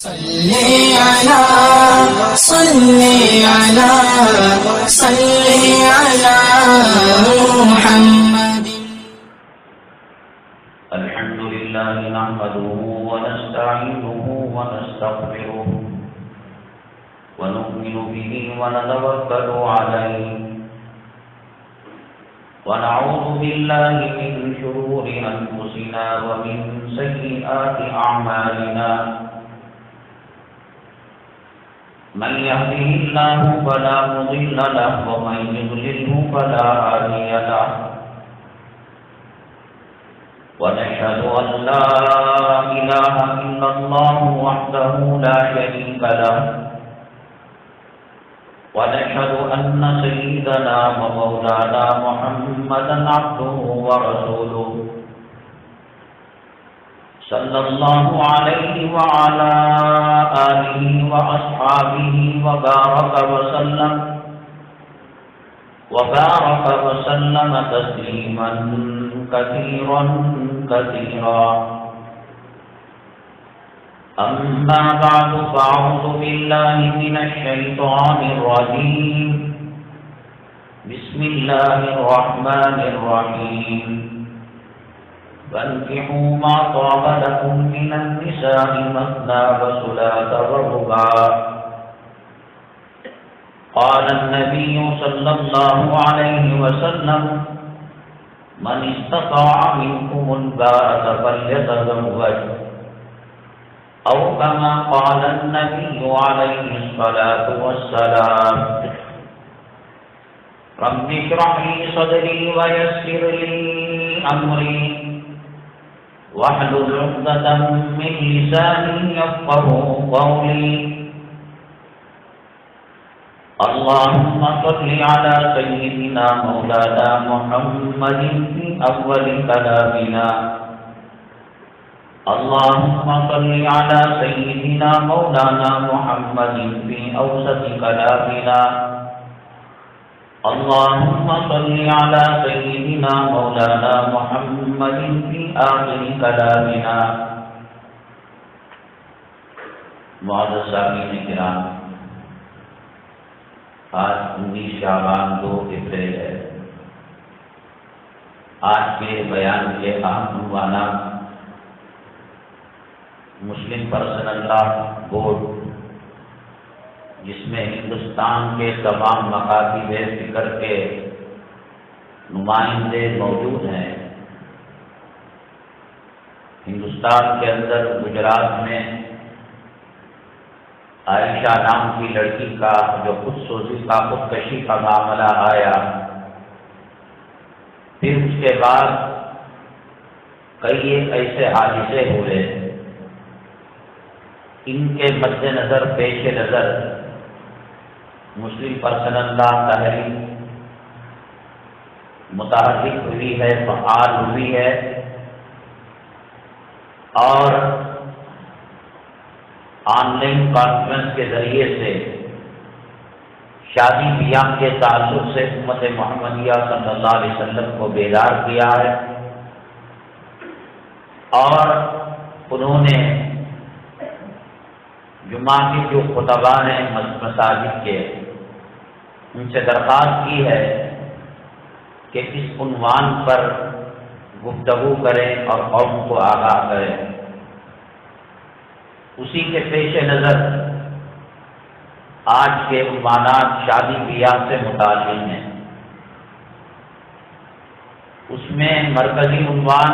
صلی علی محمد. الحمد لله نحمده ونستعينه ونستغفره ونؤمن به ونتوكل عليه ونعوذ بالله من شرور أنفسنا ومن سيئات أعمالنا. من يهده الله فلا مضل له ومن يضلله فلا هادي له. ونشهد أن لا إله إلا الله وحده لا شريك له. ونشهد أن سيدنا ومولانا محمدا عبده ورسوله صلى الله عليه وعلى آله وأصحابه وبارك وسلم تسليما كثيرا كثيرا. أما بعد فأعوذ بالله من الشيطان الرجيم. بسم الله الرحمن الرحيم. فانكحوا ما طاب لكم من النساء مثنى وثلاث ورباع. قال النبي صلى الله عليه وسلم من استطاع منكم الباءة فليتزوج أو كما قال النبي عليه الصلاة والسلام. رب اشرح لي صدري ويسر لي أمري واحلل عقدة من لساني يفقهوا قولي. اللهم صل على سيدنا مولانا محمد في أول كلامنا. اللهم صل على سيدنا مولانا محمد في أوسط كلامنا. اللهم صل على سيدنا مولانا محمد في آخر كلامنا. معزز سامعین کرام، آج 19 شعبان 2 اپریل ہے. آج کے بیان کے اہم عنوانات: مسلم پرسنل لا بورڈ، جس میں ہندوستان کے تمام مکاتب فکر کے نمائندے موجود ہیں. ہندوستان کے اندر گجرات میں عائشہ نام کی لڑکی کا جو خودکشی کا معاملہ آیا، پھر اس کے بعد کئی ایسے حادثے ہوئے. ان کے مد نظر پیش نظر مسلم پرسنل لا تحریک متحرک ہوئی ہے، فعال ہوئی ہے، اور آن لائن کانفرنس کے ذریعے سے شادی بیاہ کے تعلق سے امت محمدیہ صلی اللہ علیہ وسلم کو بیدار کیا ہے. اور انہوں نے جمعہ کے جو خطباء ہیں مساجد کے، ان سے درخواست کی ہے کہ اس عنوان پر گفتگو کریں اور قوم کو آگاہ کریں. اسی کے پیش نظر آج کے عنوانات شادی بیاہ سے متعلق ہیں. اس میں مرکزی عنوان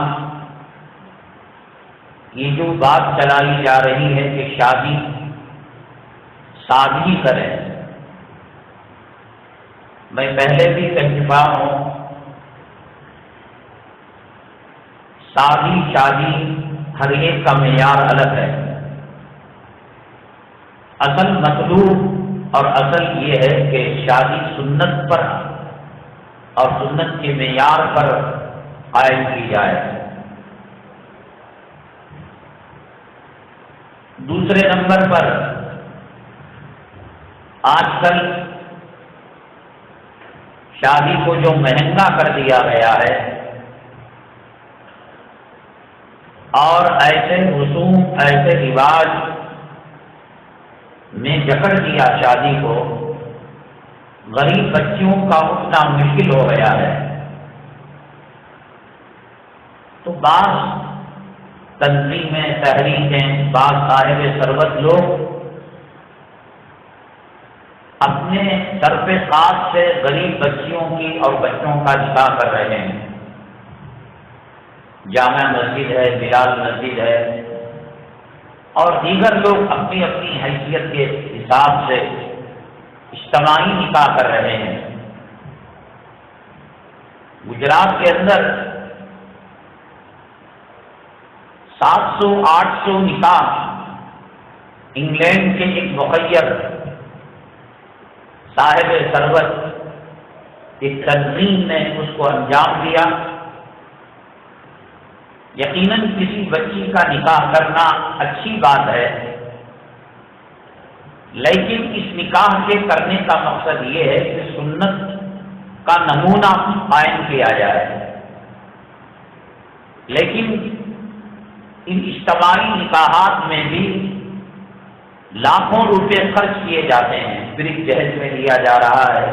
یہ جو بات چلائی جا رہی ہے کہ شادی سادگی کریں. میں پہلے بھی کہہ چکا ہوں، شادی ہر ایک کا معیار الگ ہے. اصل مطلوب اور اصل یہ ہے کہ شادی سنت پر اور سنت کے معیار پر قائم کی جائے. دوسرے نمبر پر آج کل شادی کو جو مہنگا کر دیا گیا ہے اور ایسے رسوم، ایسے رواج میں جکڑ دیا شادی کو، غریب بچیوں کا اٹھنا مشکل ہو گیا ہے، تو بعض تنظیمیں، تحریکیں، بعض صاحب ثروت لوگ اپنے طرف خاص سے غریب بچیوں کی اور بچوں کا نکاح کر رہے ہیں۔ جامع مسجد ہے، بلال مسجد ہے، اور دیگر لوگ اپنی اپنی حیثیت کے حساب سے اجتماعی نکاح کر رہے ہیں۔ گجرات کے اندر 700-800 نکاح انگلینڈ کے ایک مخیر صاحب ثروت ایک تنظیم نے اس کو انجام دیا۔ یقیناً کسی بچی کا نکاح کرنا اچھی بات ہے، لیکن اس نکاح کے کرنے کا مقصد یہ ہے کہ سنت کا نمونہ قائم کیا جائے، لیکن ان اجتماعی نکاحات میں بھی لاکھوں روپے خرچ کیے جاتے ہیں، برج جہیز میں لیا جا رہا ہے،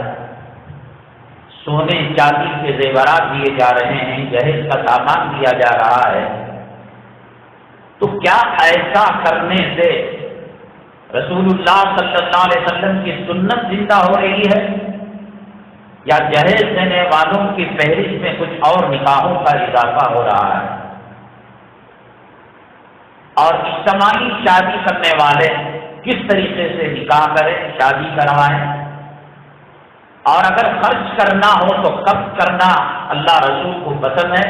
سونے چاندی کے زیورات دیے جا رہے ہیں، جہیز کا سامان دیا جا رہا ہے۔ تو کیا ایسا کرنے سے رسول اللہ صلی اللہ علیہ وسلم کی سنت زندہ ہو رہی ہے، یا جہیز دینے والوں کی فہرست میں کچھ اور نکاحوں کا اضافہ ہو رہا ہے؟ اور اجتماعی شادی کرنے والے کس طریقے سے نکاح کریں، شادی کروائیں، اور اگر خرچ کرنا ہو تو کب کرنا اللہ رسول کو پسند ہے،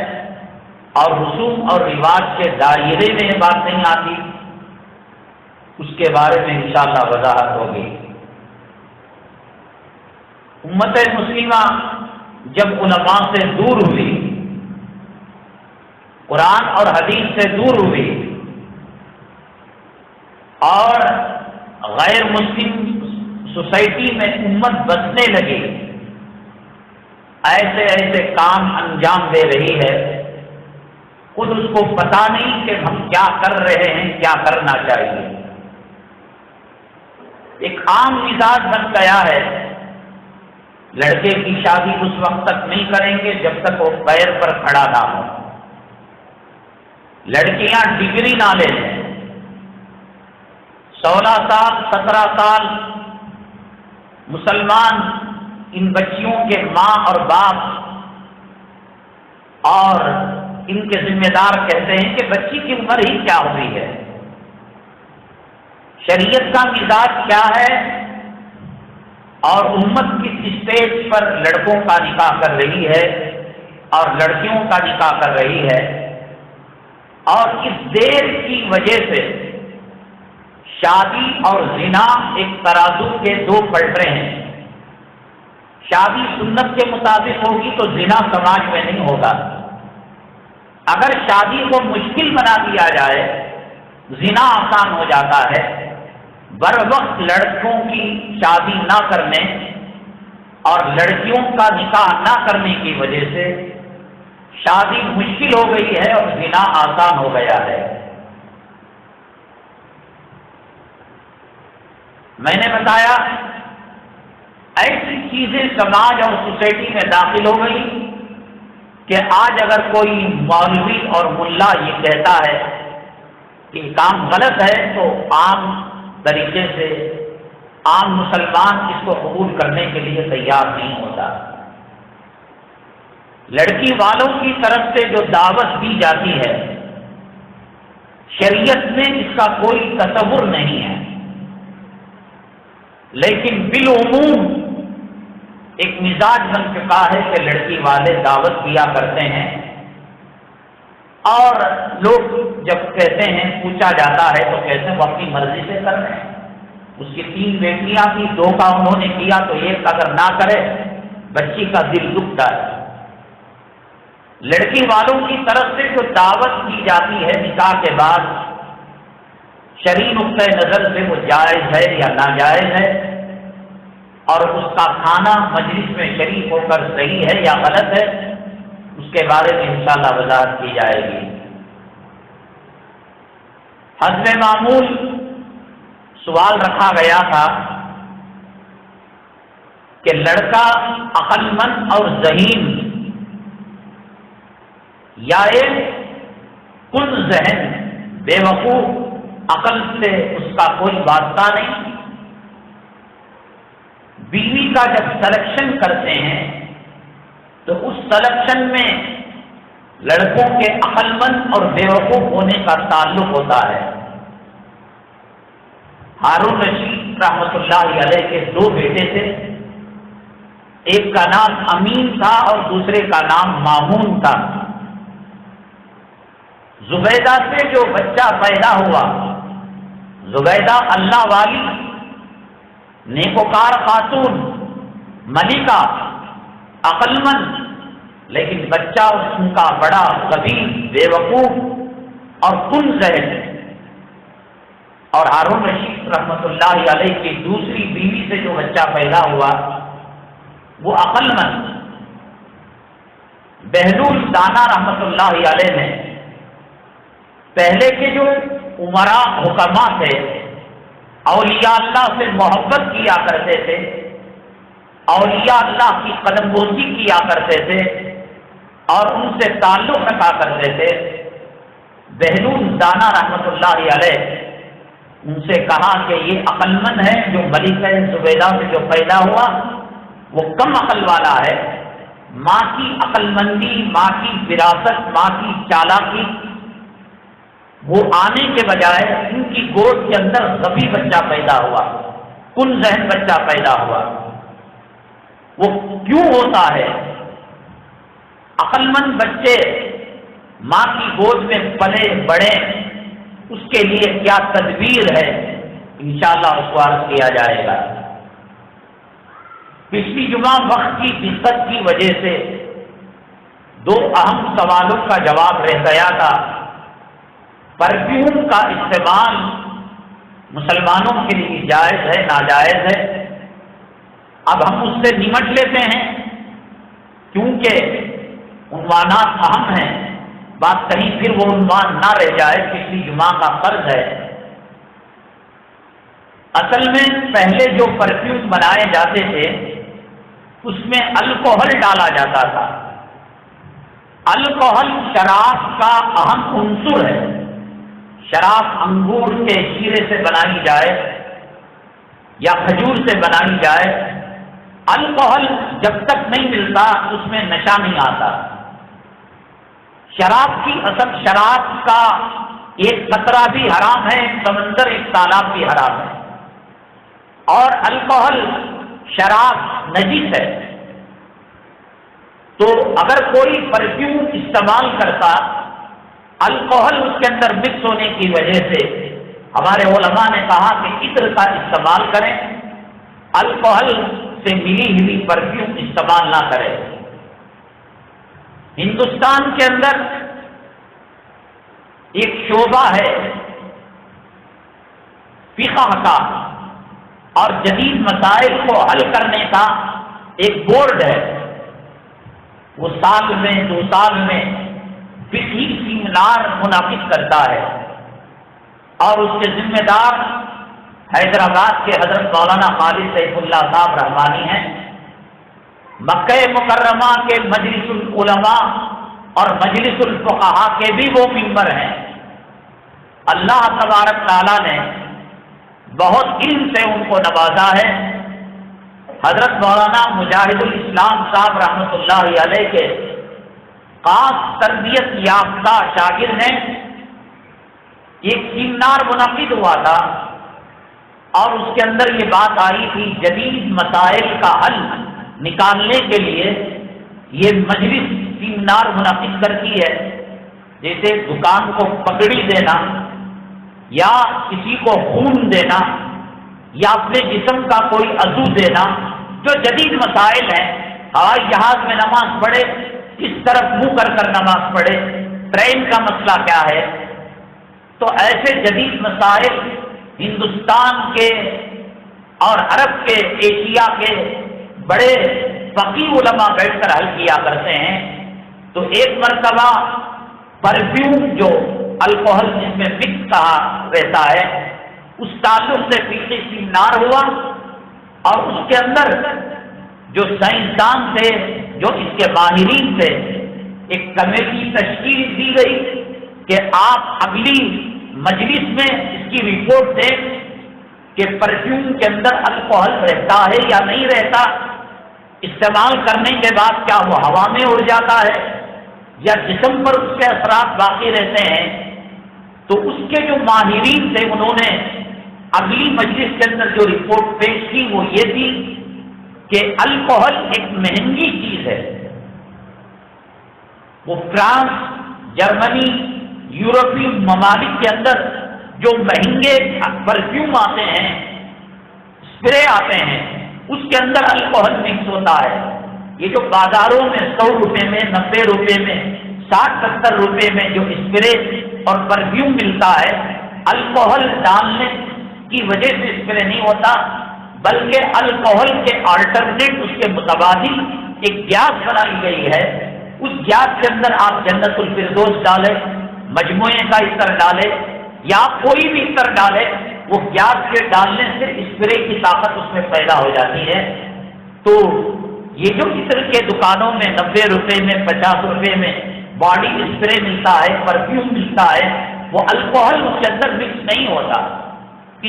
اور رسوم اور رواج کے دائرے میں یہ بات نہیں آتی، اس کے بارے میں انشاءاللہ وضاحت ہوگی۔ امت مسلمہ جب علماء سے دور ہوئی، قرآن اور حدیث سے دور ہوئی، اور غیر مسلم سوسائٹی میں امت بسنے لگی، ایسے ایسے کام انجام دے رہی ہے، خود اس کو پتا نہیں کہ ہم کیا کر رہے ہیں، کیا کرنا چاہیے۔ ایک عام مزاج بن گیا ہے، لڑکے کی شادی اس وقت تک نہیں کریں گے جب تک وہ پیر پر کھڑا نہ ہو، لڑکیاں ڈگری نہ لے لیں، 16 سال 17 سال مسلمان ان بچیوں کے ماں اور باپ اور ان کے ذمہ دار کہتے ہیں کہ بچی کی عمر ہی کیا ہوئی ہے، شریعت کا مزاج کیا ہے، اور امت کس اسٹیج پر لڑکوں کا نکاح کر رہی ہے اور لڑکیوں کا نکاح کر رہی ہے، اور اس دیر کی وجہ سے شادی اور زنا ایک ترازو کے دو پلڑے ہیں۔ شادی سنت کے مطابق ہوگی تو زنا سماج میں نہیں ہوگا، اگر شادی کو مشکل بنا دیا جائے زنا آسان ہو جاتا ہے۔ بر وقت لڑکوں کی شادی نہ کرنے اور لڑکیوں کا نکاح نہ کرنے کی وجہ سے شادی مشکل ہو گئی ہے اور زنا آسان ہو گیا ہے۔ میں نے بتایا ایسی چیزیں سماج اور سوسائٹی میں داخل ہو گئی کہ آج اگر کوئی مولوی اور ملا یہ کہتا ہے کہ کام غلط ہے تو عام طریقے سے عام مسلمان اس کو قبول کرنے کے لیے تیار نہیں ہوتا۔ لڑکی والوں کی طرف سے جو دعوت دی جاتی ہے شریعت میں اس کا کوئی تصور نہیں ہے، لیکن بالعموم ایک مزاج بن چکا ہے کہ لڑکی والے دعوت دیا کرتے ہیں، اور لوگ جب کہتے ہیں پوچھا جاتا ہے تو کہتے ہیں وہ اپنی مرضی سے کر رہے ہیں، اس کی 3 بیٹیاں تھیں، 2 کا انہوں نے کیا تو ایک اگر نہ کرے بچی کا دل دکھتا ہے۔ لڑکی والوں کی طرف سے جو دعوت دی جاتی ہے نکاح کے بعد شرعی نقطۂ نظر سے وہ جائز ہے یا ناجائز ہے، اور اس کا کھانا مجلس میں شریک ہو کر صحیح ہے یا غلط ہے، اس کے بارے میں انشاءاللہ وضاحت کی جائے گی۔ حسب معمول سوال رکھا گیا تھا کہ لڑکا عقل مند اور ذہین یا ایک کل ذہن بے وقوف، عقل سے اس کا کوئی واسطہ نہیں؟ بیوی کا جب سلیکشن کرتے ہیں تو اس سلیکشن میں لڑکوں کے عقل مند اور بے وقوف ہونے کا تعلق ہوتا ہے۔ ہارون رشید رحمۃ اللہ علیہ کے 2 بیٹے تھے، ایک کا نام امین تھا اور دوسرے کا نام مامون تھا۔ زبیدہ سے جو بچہ پیدا ہوا، زبیدہ اللہ والی، نیکوکار خاتون، ملکہ، عقل مند، لیکن بچہ ان کا بڑا غبی، بے وقوف اور کن ذہن۔ اور ہارون رشید رحمۃ اللہ علیہ کی دوسری بیوی سے جو بچہ پیدا ہوا وہ عقل مند۔ بہلول دانا رحمۃ اللہ علیہ نے پہلے کے جو عمراء حکماء تھے، اولیاء اللہ سے محبت کیا کرتے تھے، اولیاء اللہ کی قدم بوسی کیا کرتے تھے اور ان سے تعلق رکھا کرتے تھے، بہلول دانا رحمۃ اللہ علیہ ان سے کہا کہ یہ عقل مند ہے جو ملکہ زبیدہ سے جو پیدا ہوا وہ کم عقل والا ہے، ماں کی عقل مندی، ماں کی وراثت، ماں کی چالاکی وہ آنے کے بجائے ان کی گود کے اندر غبی بچہ پیدا ہوا، کن ذہن بچہ پیدا ہوا۔ وہ کیوں ہوتا ہے؟ عقل مند بچے ماں کی گود میں پلے بڑے، اس کے لیے کیا تدبیر ہے انشاءاللہ اس کو عرض کیا جائے گا۔ پچھلی جمعہ وقت کی دقت کی وجہ سے 2 اہم سوالوں کا جواب رہ گیا تھا۔ پرفیوم کا استعمال مسلمانوں کے لیے جائز ہے ناجائز ہے؟ اب ہم اس سے نمٹ لیتے ہیں کیونکہ عنوانات اہم ہیں، بات کہیں پھر وہ عنوان نہ رہ جائے، پچھلی جمعہ کا فرض ہے۔ اصل میں پہلے جو پرفیوم بنائے جاتے تھے اس میں الکوہل ڈالا جاتا تھا۔ الکوہل شراب کا اہم عنصر ہے۔ شراب انگور کے شیرے سے بنائی جائے یا کھجور سے بنائی جائے، الکوہل جب تک نہیں ملتا اس میں نشہ نہیں آتا۔ شراب کی اصل شراب کا ایک قطرہ بھی حرام ہے، ایک سمندر ایک تالاب بھی حرام ہے، اور الکوہل شراب نجس ہے۔ تو اگر کوئی پرفیوم استعمال کرتا، الکوہل اس کے اندر مکس ہونے کی وجہ سے ہمارے علماء نے کہا کہ عطر کا استعمال کریں، الکوہل سے ملی ہوئی پرفیوم استعمال نہ کریں۔ ہندوستان کے اندر ایک شعبہ ہے فقہ کا اور جدید مسائل کو حل کرنے کا ایک بورڈ ہے، وہ سال میں 2 سال میں فقہی سیمینار منعقد کرتا ہے، اور اس کے ذمہ دار حیدرآباد کے حضرت مولانا خالد سیف اللہ صاحب رحمانی ہیں۔ مکہ مکرمہ کے مجلس العلماء اور مجلس الفقہاء کے بھی وہ ممبر ہیں۔ اللہ تبارک تعالیٰ نے بہت علم سے ان کو نوازا ہے۔ حضرت مولانا مجاہد الاسلام صاحب رحمۃ اللہ علیہ کے خاص تربیت یافتہ شاگرد ہیں۔ ایک سیمینار منعقد ہوا تھا اور اس کے اندر یہ بات آئی تھی جدید مسائل کا حل نکالنے کے لیے یہ مجلس سیمینار منعقد کرتی ہے، جیسے دکان کو پگڑی دینا یا کسی کو خون دینا یا اپنے جسم کا کوئی عضو دینا، جو جدید مسائل ہیں، ہوائی جہاز میں نماز پڑھے کس طرف منہ کر کر نماز پڑھے، ٹرین کا مسئلہ کیا ہے، تو ایسے جدید مسائل ہندوستان کے اور عرب کے، ایشیا کے بڑے فقیہ علماء بیٹھ کر حل کیا کرتے ہیں۔ تو ایک مرتبہ پرفیوم جو الکوہل جس میں مکس کہا رہتا ہے، اس تعلق سے فقہی سیمینار ہوا اور اس کے اندر جو سائنسدان تھے، جو اس کے ماہرین تھے، ایک کمیٹی تشکیل دی گئی کہ آپ اگلی مجلس میں اس کی رپورٹ دیں کہ پرفیوم کے اندر الکوہل رہتا ہے یا نہیں رہتا، استعمال کرنے کے بعد کیا وہ ہوا میں اڑ جاتا ہے یا جسم پر اس کے اثرات باقی رہتے ہیں۔ تو اس کے جو ماہرین تھے انہوں نے اگلی مجلس کے اندر جو رپورٹ پیش کی وہ یہ تھی کہ الکوہل ایک مہنگی چیز ہے، وہ فرانس، جرمنی، یورپی ممالک کے اندر جو مہنگے پرفیوم آتے ہیں، اسپرے آتے ہیں، اس کے اندر الکوہل مکس ہوتا ہے۔ یہ جو بازاروں میں 100 روپے میں، 90 روپے میں، 60-70 روپے میں جو اسپرے اور پرفیوم ملتا ہے، الکوہل ڈالنے کی وجہ سے اسپرے نہیں ہوتا، بلکہ الکوہل کے آلٹرنیٹ، اس کے متبادل ایک گیس بنائی گئی ہے۔ اس گیس کے اندر آپ جنت الفردوس ڈالیں، مجموعے کا عطر ڈالے یا کوئی بھی عطر ڈالے، وہ گیس کے ڈالنے سے اسپرے کی طاقت اس میں پیدا ہو جاتی ہے۔ تو یہ جو عطر کے دکانوں میں 90 روپے میں، 50 روپے میں باڈی اسپرے ملتا ہے، پرفیوم ملتا ہے، وہ الکوہل اس کے اندر مکس نہیں ہوتا۔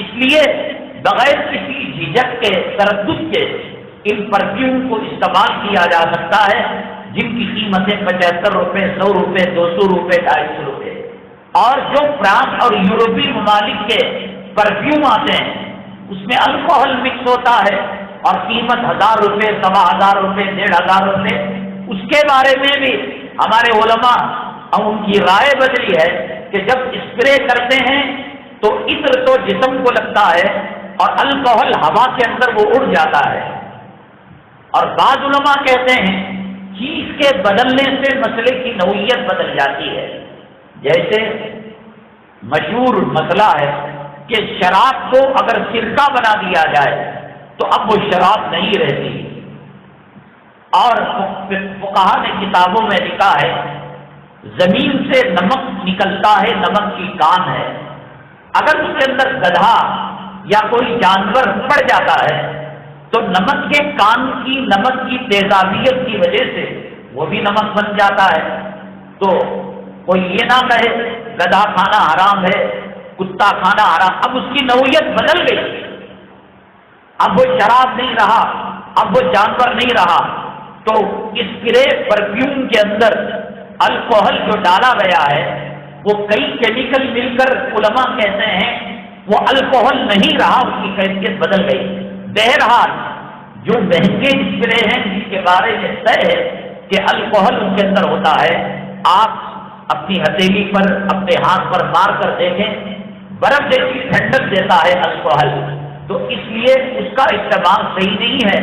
اس لیے بغیر کسی جھجک کے، تردد کے ان پرفیوم کو استعمال کیا جا سکتا ہے، جن کی قیمتیں 75 روپے، 100 روپے، 200 روپے، 250 روپے۔ اور جو فرانس اور یورپی ممالک کے پرفیوم آتے ہیں اس میں الکوہل مکس ہوتا ہے اور قیمت 1000 روپے، 1500 روپے، 1500 روپے۔ اس کے بارے میں بھی ہمارے علماء اور ان کی رائے بدلی ہے کہ جب اسپرے کرتے ہیں تو عطر تو جسم کو لگتا ہے اور الکوہل ہوا کے اندر وہ اڑ جاتا ہے۔ اور بعض علماء کہتے ہیں چیز کے بدلنے سے مسئلے کی نوعیت بدل جاتی ہے۔ جیسے مشہور مسئلہ ہے کہ شراب کو اگر سرکہ بنا دیا جائے تو اب وہ شراب نہیں رہتی، اور فقہا نے کتابوں میں لکھا ہے زمین سے نمک نکلتا ہے، نمک کی کان ہے، اگر اس کے اندر گدھا یا کوئی جانور پڑ جاتا ہے تو نمک کے کان کی، نمک کی تیزابیت کی وجہ سے وہ بھی نمک بن جاتا ہے۔ تو کوئی یہ نہ کہے گدھا کھانا حرام ہے، کتا کھانا حرام، اب اس کی نوعیت بدل گئی، اب وہ شراب نہیں رہا، اب وہ جانور نہیں رہا۔ تو اسپرے پرفیوم کے اندر الکوہل جو ڈالا گیا ہے وہ کئی کیمیکل مل کر علماء کہتے ہیں وہ الکوہل نہیں رہا، اس کی کیفیت بدل گئی۔ بہرحال جو مہنگے اسپرے ہیں جس کے بارے میں طے ہے کہ الکوہل ان کے اندر ہوتا ہے، آپ اپنی ہتھیلی پر، اپنے ہاتھ پر مار کر دیکھیں، برف جیسی ٹھنڈک دیتا ہے الکوہل، تو اس لیے اس کا استعمال صحیح نہیں ہے۔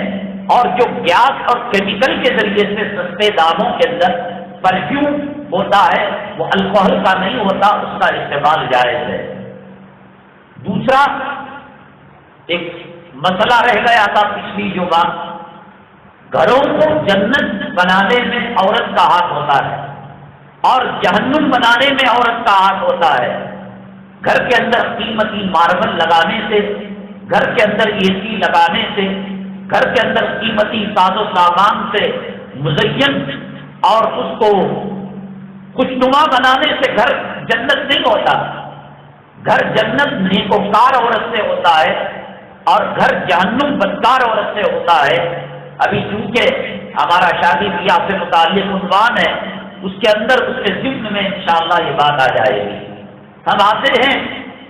اور جو گیس اور کیمیکل کے ذریعے سے سستے داموں کے اندر پرفیوم ہوتا ہے وہ الکوہل کا نہیں ہوتا، اس کا استعمال جائز ہے۔ دوسرا ایک مسئلہ رہ گیا تھا پچھلی جو بات، گھروں کو جنت بنانے میں عورت کا ہاتھ ہوتا ہے اور جہنم بنانے میں عورت کا ہاتھ ہوتا ہے۔ گھر کے اندر قیمتی ماربل لگانے سے، گھر کے اندر اے سی لگانے سے، گھر کے اندر قیمتی ساز و سامان سے مزین اور اس کو خوشنما بنانے سے گھر جنت نہیں ہوتا۔ گھر جنت نیکوکار عورت سے ہوتا ہے اور گھر جہنم بدکار عورت سے ہوتا ہے۔ ابھی چونکہ ہمارا شادی بیاہ سے متعلق عنوان ہے، اس کے اندر اس کے ضمن میں انشاءاللہ یہ بات آ جائے گی۔ ہم آتے ہیں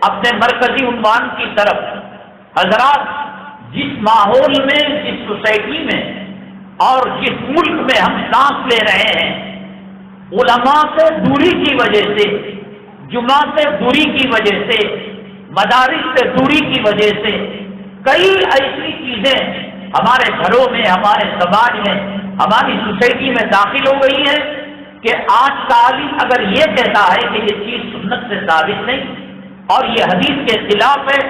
اپنے مرکزی عنوان کی طرف۔ حضرات، جس ماحول میں، جس سوسائٹی میں اور جس ملک میں ہم سانس لے رہے ہیں، علماء سے دوری کی وجہ سے، جمعہ سے دوری کی وجہ سے، مدارس سے دوری کی وجہ سے کئی ایسی چیزیں ہمارے گھروں میں، ہمارے سماج میں، ہماری سوسائٹی میں داخل ہو گئی ہیں کہ آج کا عالم اگر یہ کہتا ہے کہ یہ چیز سنت سے ثابت نہیں اور یہ حدیث کے خلاف ہے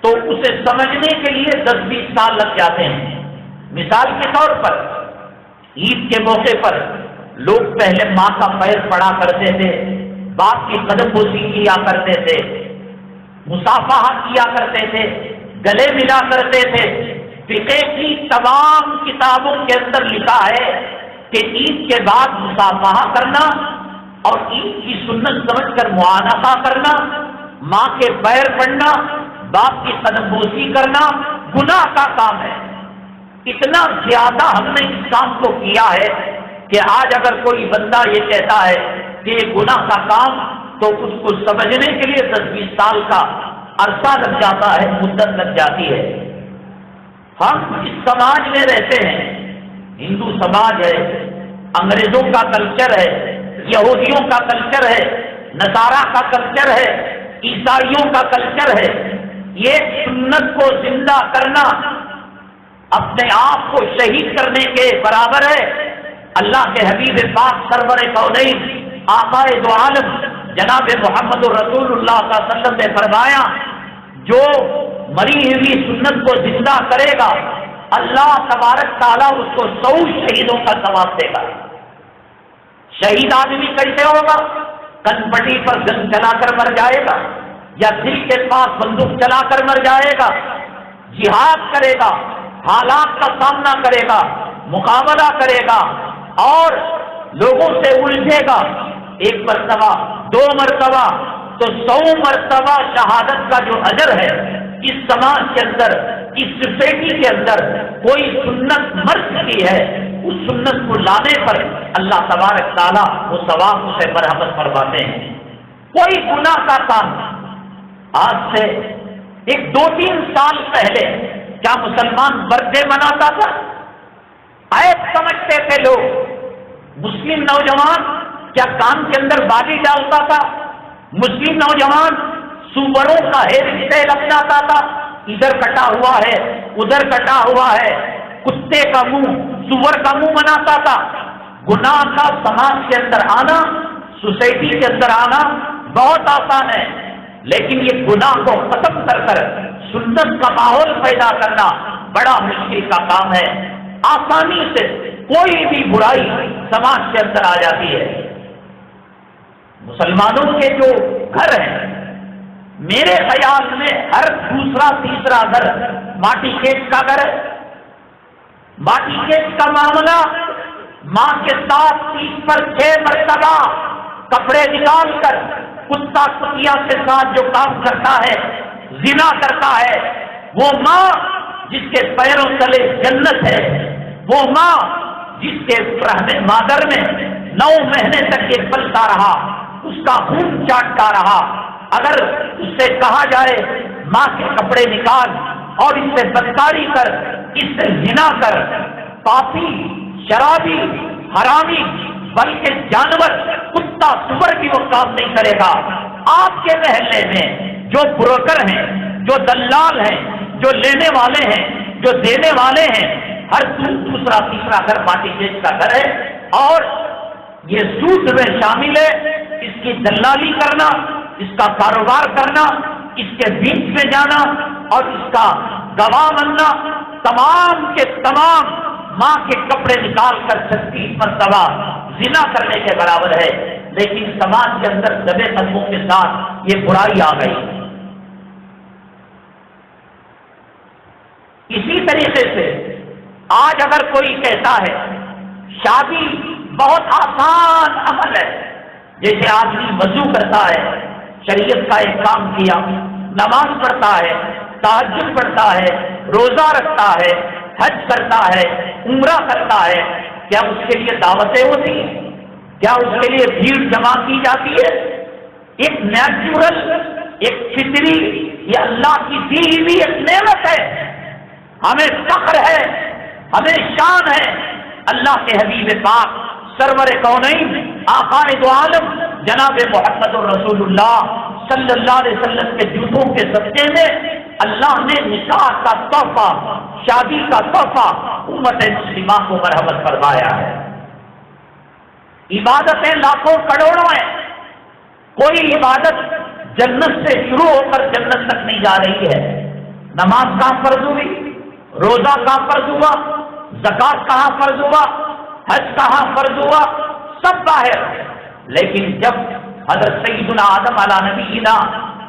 تو اسے سمجھنے کے لیے 10-20 سال لگ جاتے ہیں۔ مثال کے طور پر عید کے موقع پر لوگ پہلے ماں کا پیر پڑا کرتے تھے، باپ کی قدم بوسی کیا کرتے تھے، مصافحہ کیا کرتے تھے، گلے ملا کرتے تھے۔ فقہ کی تمام کتابوں کے اندر لکھا ہے کہ عید کے بعد مصافحہ کرنا اور عید کی سنت سمجھ کر معانقہ کرنا، ماں کے پیر پڑنا، باپ کی قدم بوسی کرنا گناہ کا کام ہے۔ اتنا زیادہ ہم نے اس کام کو کیا ہے کہ آج اگر کوئی بندہ یہ کہتا ہے کہ یہ گناہ کا کام، تو اس کو سمجھنے کے لیے 10-20 سال کا عرصہ لگ جاتا ہے، مدت لگ جاتی ہے۔ ہم اس سماج میں رہتے ہیں، ہندو سماج ہے، انگریزوں کا کلچر ہے، یہودیوں کا کلچر ہے، نصارہ کا کلچر ہے، عیسائیوں کا کلچر ہے۔ یہ سنت کو زندہ کرنا اپنے آپ کو شہید کرنے کے برابر ہے۔ اللہ کے حبیب پاک سرور کونین آقا دو عالم جناب محمد رسول اللہ صلی اللہ علیہ وسلم نے فرمایا، جو مری ہوئی سنت کو زندہ کرے گا اللہ تبارک تعالیٰ اس کو 100 شہیدوں کا ثواب دے گا۔ شہید آدمی کیسے ہوگا؟ کنپٹی پر گن چلا کر مر جائے گا یا دل کے پاس بندوق چلا کر مر جائے گا؟ جہاد کرے گا، حالات کا سامنا کرے گا، مقابلہ کرے گا اور لوگوں سے الجھے گا، 1 مرتبہ 2 مرتبہ تو 100 مرتبہ شہادت کا جو اجر ہے۔ اس سماج کے اندر، اس سوسائٹی کے اندر کوئی سنت مر چکی ہے، اس سنت کو لانے پر اللہ تبارک تعالیٰ وہ ثواب سے مرحمت فرماتے ہیں۔ کوئی گناہ کا کام آج سے 1-2-3 سال پہلے کیا مسلمان برتھ ڈے مناتا تھا؟ عیب سمجھتے تھے لوگ۔ مسلم نوجوان کیا کان کے اندر بالی ڈالتا تھا؟ مسلم نوجوان سوروں کا ہیئر اسٹائل اپناتا تھا، ادھر کٹا ہوا ہے ادھر کٹا ہوا ہے، کتے کا منہ سور کا منہ بناتا تھا۔ گناہ کا سماج کے اندر آنا، سوسائٹی کے اندر آنا بہت آسان ہے، لیکن یہ گناہ کو ختم کر کر سنت کا ماحول پیدا کرنا بڑا مشکل کا کام ہے۔ آسانی سے کوئی بھی برائی سماج کے اندر آ جاتی ہے۔ مسلمانوں کے جو گھر ہیں، میرے خیال میں ہر 2-3 گھر ماٹی کیس کا گھر ہے۔ ماٹی کیس کا معاملہ، ماں کے ساتھ 30 پر 6 مرتبہ کپڑے نکال کر کتا کتیا کے ساتھ جو کام کرتا ہے، زنا کرتا ہے، وہ ماں جس کے پیروں تلے جنت ہے، وہ ماں جس کے رحم مادر میں 9 مہینے تک یہ پلتا رہا، اس کا خون چاٹتا رہا، اگر اس سے کہا جائے ماں کے کپڑے نکال اور اس سے بدکاری کر، اس سے زنا کر، پاپی، شرابی، حرامی بلکہ جانور کتا سور بھی وہ کام نہیں کرے گا۔ آپ کے محلے میں جو بروکر ہیں، جو دلال ہیں، جو لینے والے ہیں، جو دینے والے ہیں، ہر 2-3 گھر ماٹی کیس کا گھر ہے، اور یہ سود میں شامل ہے۔ اس کی دلالی کرنا، اس کا کاروبار کرنا، اس کے بیچ میں جانا اور اس کا گواہ بننا، تمام کے تمام ماں کے کپڑے نکال کر 36 مرتبہ زنا کرنے کے برابر ہے۔ لیکن سماج کے اندر دبے قدموں کے ساتھ یہ برائی آ گئی۔ اسی طریقے سے آج اگر کوئی کہتا ہے شادی بہت آسان عمل ہے، جیسے آدمی وضو کرتا ہے، شریعت کا ایک کام کیا، نماز پڑھتا ہے، تہجد پڑھتا ہے، روزہ رکھتا ہے، حج کرتا ہے، عمرہ کرتا ہے، کیا اس کے لیے دعوتیں ہوتی ہیں؟ کیا اس کے لیے بھیڑ جمع کی جاتی ہے؟ ایک نیچرل، ایک فطری، یہ اللہ کی دی ہوئی ایک نعمت ہے، ہمیں فخر ہے، ہمیں شان ہے۔ اللہ کے حبیب پاک سرور کونین آقا دو عالم جناب محمد رسول اللہ صلی اللہ علیہ وسلم کے جوتوں کے صدقے میں اللہ نے نکاح کا تحفہ، شادی کا تحفہ امت مسلمہ کو مرحمت فرمایا ہے۔ عبادتیں لاکھوں کروڑوں ہیں، کوئی عبادت جنت سے شروع ہو کر جنت تک نہیں جا رہی ہے۔ نماز کہاں فرض ہوئی، روزہ کہاں فرض ہوا، زکات کہاں فرض ہوا، حج کہاں فرض ہوا، سب باہر۔ لیکن جب حضرت سیدنا آدم علیہ نبینا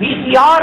VCR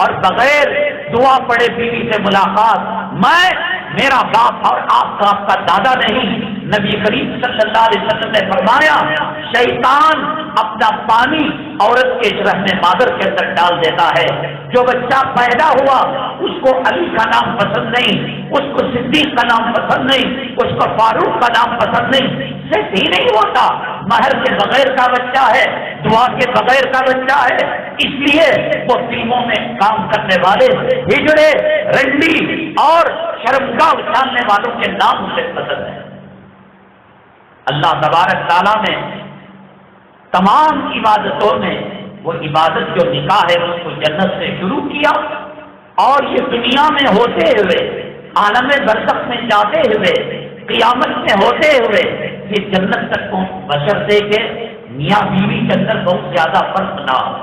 اور بغیر دعا پڑے بیوی سے ملاقات، میرا باپ اور آپ کا دادا نہیں۔ نبی کریم صلی اللہ علیہ وسلم نے فرمایا شیطان اپنا پانی عورت کے رحم مادر کے اندر ڈال دیتا ہے۔ جو بچہ پیدا ہوا اس کو علی کا نام پسند نہیں، اس کو صدیق کا نام پسند نہیں، اس کو فاروق کا نام پسند نہیں، صرف ہی نہیں ہوتا، مہر کے بغیر کا بچہ ہے، دعا کے بغیر کا بچہ ہے، اس لیے وہ فلموں میں کام کرنے والے ہجڑے، رنڈی اور شرمگاہ اچھالنے والوں کے نام اسے پسند ہے۔ اللہ تبارک تعالیٰ نے تمام عبادتوں میں وہ عبادت جو نکاح ہے اس کو جنت سے شروع کیا، اور یہ دنیا میں ہوتے ہوئے، عالم برزخ میں جاتے ہوئے، قیامت میں ہوتے ہوئے یہ جنت تک پہنچ بشرطے کے میاں بیوی کے اندر بہت زیادہ فرق نہ ہو۔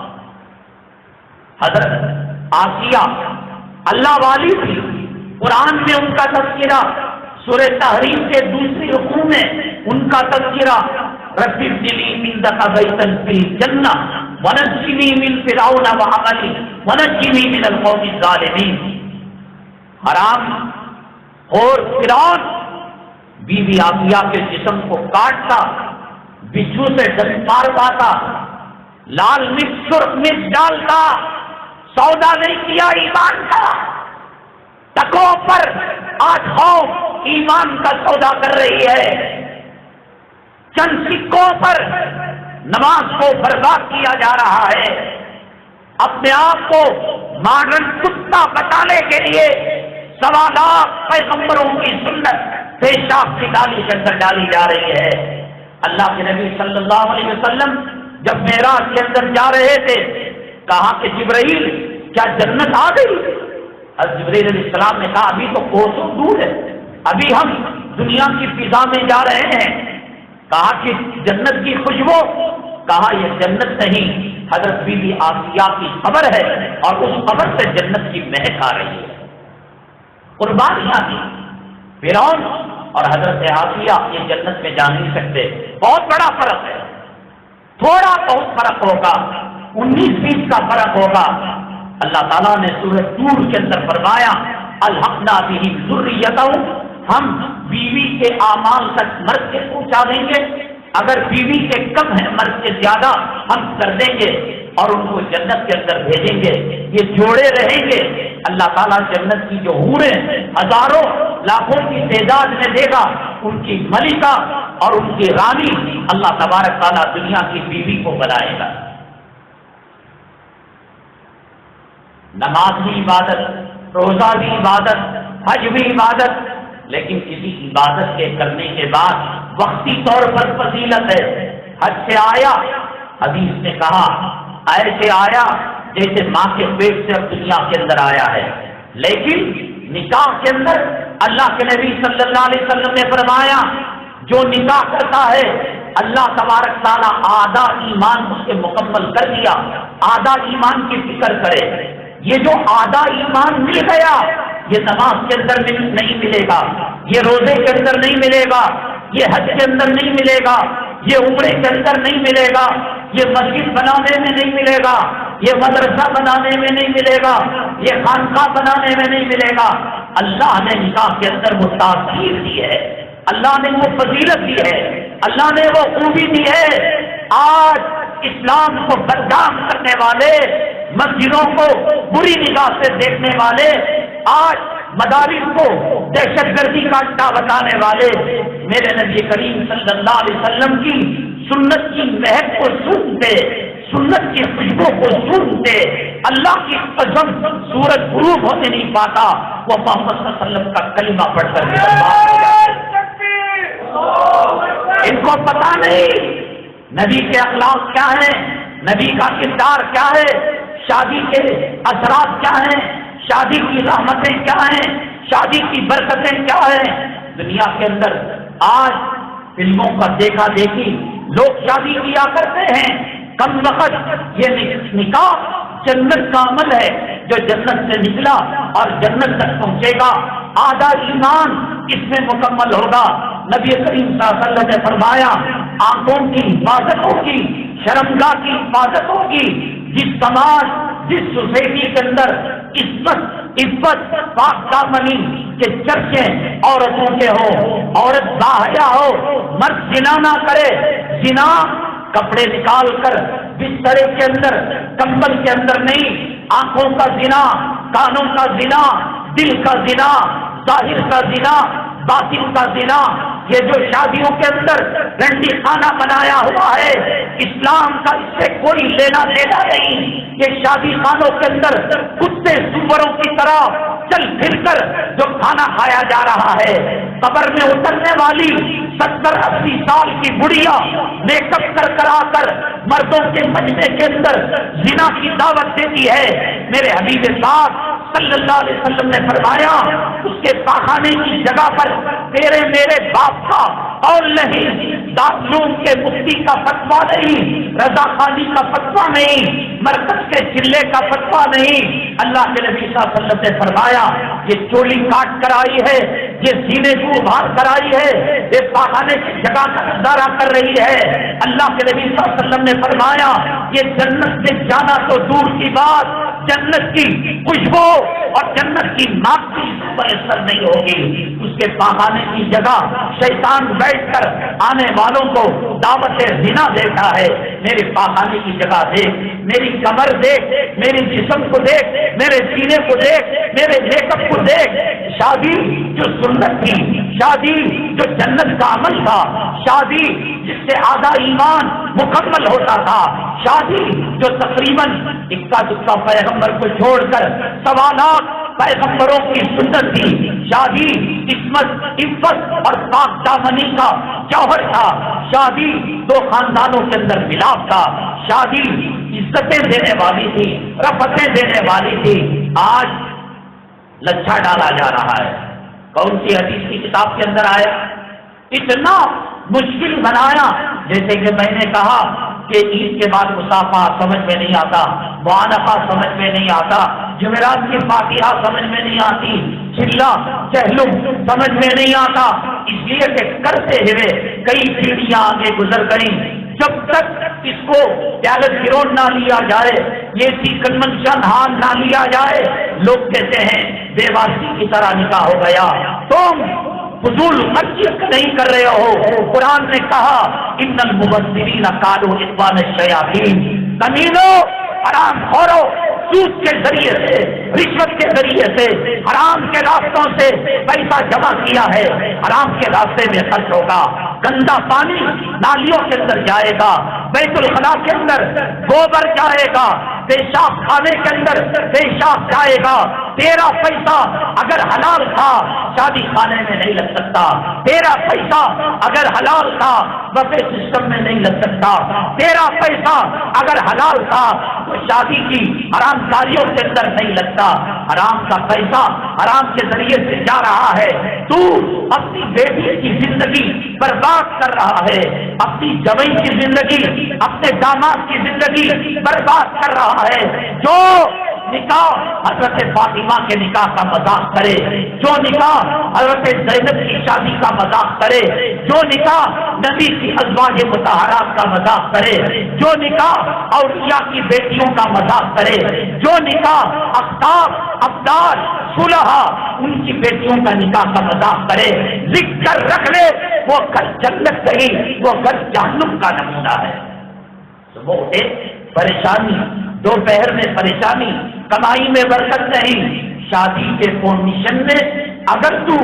حضرت آسیہ اللہ والی تھی، قرآن میں ان کا تذکرہ، سورہ تحریم کے دوسری رکوع میں ان کا تذکرہ، رب ابن لی عندک بیتا فی الجنہ ونجنی من فرعون وعملہ ونجنی من القوم الظالمین۔ حرام اور فرعون بیوی آسیہ کے جسم کو کاٹتا، بچھو سے مارواتا، لال مرچ سرخ مرچ ڈالتا، سودا نہیں کیا ایمان کا، ٹکوں پر آج خوف ایمان کا سودا کر رہی ہے، چند سکوں پر نماز کو برباد کیا جا رہا ہے، اپنے آپ کو ماڈرن کتا بتانے کے لیے سوالات پیغمبروں کی سنت پیشاب کی ڈالی کے اندر ڈالی جا رہی ہے۔ اللہ کے نبی صلی اللہ علیہ وسلم جب معراج کے اندر جا رہے تھے کہا کہ جبرائیل کیا جنت آ گئی؟ حضرت جبرائیل علیہ السلام نے کہا ابھی تو کوسوں دور ہے، ابھی ہم دنیا کی فضا میں جا رہے ہیں۔ کہا کہ جنت کی خوشبو؟ کہا یہ جنت نہیں، حضرت بی بی آسیہ کی قبر ہے اور اس قبر سے جنت کی مہک آ رہی ہے۔ قربانیاں دی فرعون اور حضرت آسیہ یہ جنت میں جا نہیں سکتے، بہت بڑا فرق ہے، تھوڑا بہت فرق ہوگا، 19-20 کا فرق ہوگا۔ اللہ تعالیٰ نے سورہ طور کے اندر فرمایا الحقنا بہ ذریتہ، ہم بیوی کے اعمال تک مرد کے پہنچا دیں گے، اگر بیوی کے کم ہے مرد کے زیادہ ہم کر دیں گے اور ان کو جنت کے اندر بھیجیں گے، یہ جوڑے رہیں گے۔ اللہ تعالیٰ جنت کی جو حوریں ہزاروں لاکھوں کی تعداد میں دے گا، ان کی ملکہ اور ان کی رانی اللہ تبارک تعالیٰ دنیا کی بیوی کو بنائے گا۔ نماز بھی عبادت، روزہ بھی عبادت، حج بھی عبادت، لیکن کسی عبادت کے کرنے کے بعد وقتی طور پر فضیلت ہے۔ حج سے آیا، حدیث نے کہا ایسے آیا جیسے ماں کے پیٹ سے اب دنیا کے اندر آیا ہے، لیکن نکاح کے اندر اللہ کے نبی صلی اللہ علیہ وسلم نے فرمایا جو نکاح کرتا ہے اللہ تبارک تعالیٰ آدھا ایمان اس کے مکمل کر دیا، آدھا ایمان کی فکر کرے۔ یہ جو آدھا ایمان مل گیا یہ نماز کے اندر نہیں ملے گا، یہ روزے کے اندر نہیں ملے گا، یہ حج کے اندر نہیں ملے گا، یہ عمرے کے اندر نہیں ملے گا، یہ مسجد بنانے میں نہیں ملے گا، یہ مدرسہ بنانے میں نہیں ملے گا، یہ خانقاہ بنانے میں نہیں ملے گا۔ اللہ نے نکاح کے اندر وہ تاثیر دی ہے، اللہ نے وہ فضیلت دی ہے، اللہ نے وہ خوبی دی ہے۔ آج اسلام کو بدنام کرنے والے، مسجدوں کو بری نگاہ سے دیکھنے والے، آج مدارس کو دہشت گردی کا اڈا بتانے والے میرے نبی کریم صلی اللہ علیہ وسلم کی سنت کی مہک کو سنتے، سنت کی خوشبو کو سنتے، اللہ کی قسم سورج غروب ہونے نہیں پاتا وہ محمد صلی اللہ علیہ وسلم کا کلمہ پڑھ کر ان کو پتا نہیں نبی کے اخلاق کیا ہیں، نبی کا کردار کیا ہے، شادی کے اثرات کیا ہیں، شادی کی رحمتیں کیا ہیں، شادی کی برکتیں کیا ہیں۔ دنیا کے اندر آج فلموں کا دیکھا دیکھی لوگ شادی کیا کرتے ہیں، کم وقت یہ نکاح جنت کا عمل ہے جو جنت سے نکلا اور جنت تک پہنچے گا، آدھا ایمان اس میں مکمل ہوگا۔ نبی کریم صلی اللہ علیہ وسلم نے فرمایا آنکھوں کی حفاظت ہوگی، شرمگاہ کی حفاظت ہوگی، جس سماج جس سوسائٹی کے اندر عزت پاک دامنی کے چرچے عورتوں کے ہو، عورت باحیا ہو، مرد زنا نہ کرے، زنا کپڑے نکال کر بسترے کے اندر کمبل کے اندر نہیں، آنکھوں کا زنا، کانوں کا زنا، دل کا زنا، ظاہر کا زنا، باطن کا زنا، یہ جو شادیوں کے اندر رنڈی خانہ بنایا ہوا ہے، اسلام کا اس سے کوئی لینا دینا نہیں۔ یہ شادی خانوں کے اندر کتے سوروں کی طرح چل پھر کر جو کھانا کھایا جا رہا ہے، قبر میں اترنے والی 70-80 سال کی بڑھیا میک اپ کر مردوں کے مجمع کے اندر زنا کی دعوت دیتی ہے۔ میرے حبیب پاک صلی اللہ علیہ وسلم نے فرمایا اس کے پاخانے کی جگہ پر تیرے میرے باپ کا قول نہیں، دارالعلوم کے مفتی کا فتویٰ نہیں، رضا خانی کا فتویٰ نہیں، مرکز کے چلے کا فتویٰ نہیں۔ اللہ کے نبی صلی اللہ علیہ وسلم نے فرمایا یہ چولی کاٹ کر آئی ہے، یہ سینے کو ابھار کر آئی ہے، یہ پاخانے کی جگہ کا نظارہ کر رہی ہے۔ اللہ کے نبی صلی اللہ علیہ وسلم نے فرمایا یہ جنت سے جانا تو دور کی بات، جنت کی خوشبو اور جنت کی معافی میسر نہیں ہوگی۔ اس کے پاخانے کی جگہ شیطان بیٹھ کر آنے والوں کو دعوت زنا دیتا ہے۔ میرے پاخانے کی جگہ دیکھ، میری کمر دیکھ، میری جسم کو دیکھ، میرے سینے کو دیکھ، میرے میک اپ کو دیکھ۔ شادی جو سنت تھی، شادی جو جنت کا عمل تھا، شادی جس سے آدھا ایمان مکمل ہوتا تھا، شادی جو تقریباً اکا دکا پیغمبر کو چھوڑ کر 1.25 لاکھ پیغمبروں کی سنت تھی، شادی عصمت عفت اور پاک دامنی کا جوہر تھا، شادی 2 خاندانوں کے اندر ملاپ تھا، شادی عزتیں دینے والی تھی، رفتیں دینے والی تھی۔ آج لچھا ڈالا جا رہا ہے۔ کون سی حدیث کی کتاب کے اندر آیا؟ اتنا مشکل بنایا، جیسے کہ میں نے کہا کہ عید کے بعد مصافحہ سمجھ میں نہیں آتا، معانقہ سمجھ میں نہیں آتا، جمعرات کی فاتحہ سمجھ میں نہیں آتی، چلا چہلم سمجھ میں نہیں آتا، اس لیے کہ کرتے ہوئے کئی پیڑھیاں آگے گزر گئی۔ جب تک اس کو پیالت گرون نہ لیا جائے، یہ سی کنونشن ہال نہ لیا جائے، لوگ کہتے ہیں بے واسطی کی طرح نکاح ہو گیا، تم فضول خرچی نہیں کر رہے ہو۔ قرآن نے کہا ان المبذرین کانوا اخوان الشیاطین، کمینوں، حرام خورو، سود کے ذریعے سے، رشوت کے ذریعے سے، حرام کے راستوں سے پیسہ جمع کیا ہے، حرام کے راستے میں خرچ ہوگا، گندا پانی نالیوں کے اندر جائے گا، بیت الخلا کے اندر گوبر جائے گا، پیشاب خانے کے اندر پیشاب جائے گا۔ تیرا پیسہ اگر حلال تھا شادی خانے میں نہیں لگ سکتا، تیرا پیسہ اگر حلال تھا بفے سسٹم میں نہیں لگ سکتا، تیرا پیسہ اگر حلال تھا تو شادی کی حرام کاریوں کے اندر نہیں لگتا۔ حرام کا پیسہ حرام کے ذریعے سے جا رہا ہے، تو اپنی بیٹی کی زندگی برباد کر رہا ہے، اپنی جوئی کی زندگی، اپنے داماد کی زندگی برباد کر رہا ہے۔ جو نکاح حضرت فاطمہ کے نکاح کا مذاق کرے، جو نکاح حضرت زینب کی شادی کا مذاق کرے، جو نکاح نبی کی ازواج مطہرات کا مذاق کرے، جو نکاح اولیاء کی بیٹیوں کا مذاق کرے، جو نکاح اختاب ابدال صلحاء ان کی بیٹیوں کا نکاح کا مذاق کرے، لکھ کر رکھ لے وہ گھر جنت نہیں، وہ گھر جہنم کا نمونہ ہے۔ صبح اٹھے پریشانی، دوپہر میں پریشانی، کمائی میں برکت نہیں۔ شادی کے فاؤنڈیشن میں اگر تو